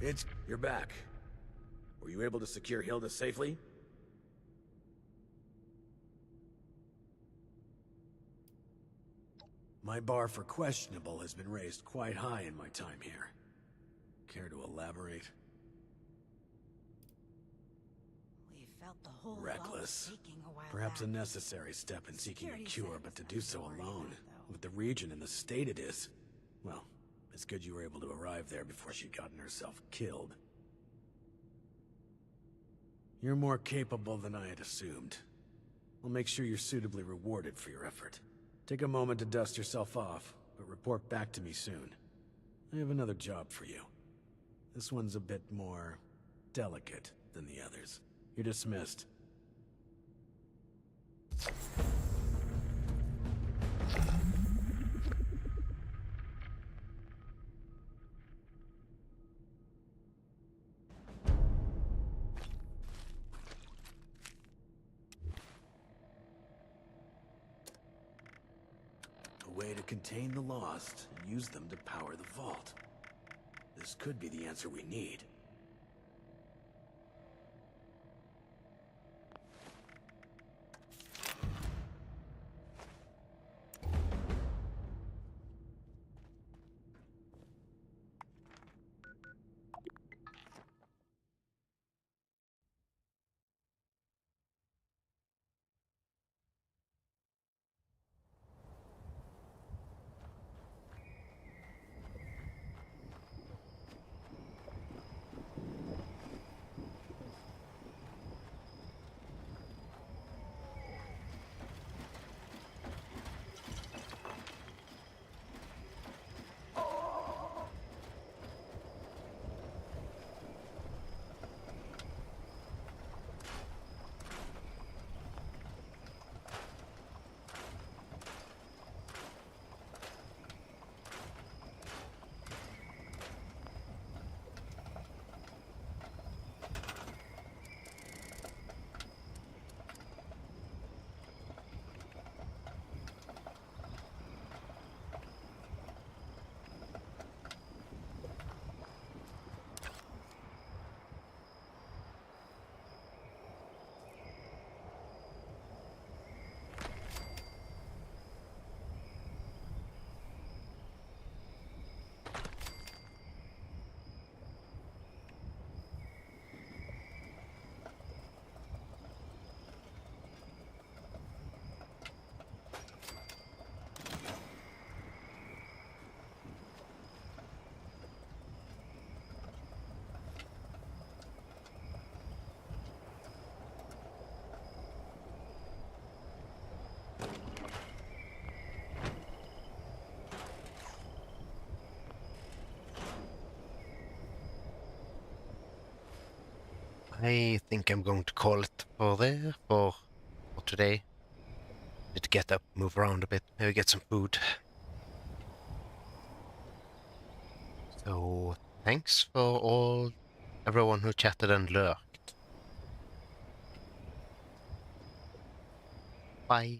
decades. You're back. Were you able to secure Hilda safely? My bar for questionable has been raised quite high in my time here. Care to elaborate? We felt the whole Reckless. Perhaps a necessary step in seeking a cure, but to do so alone, with the region in the state it is. Well, it's good you were able to arrive there before she'd gotten herself killed. You're more capable than I had assumed. I'll make sure you're suitably rewarded for your effort. Take a moment to dust yourself off, but report back to me soon. I have another job for you. This one's a bit more delicate than the others. You're dismissed. A way to contain the Lost and use them to power the vault. This could be the answer we need. I think I'm going to call it for today. Need to get up, move around a bit, maybe get some food. So thanks for everyone who chatted and lurked. Bye.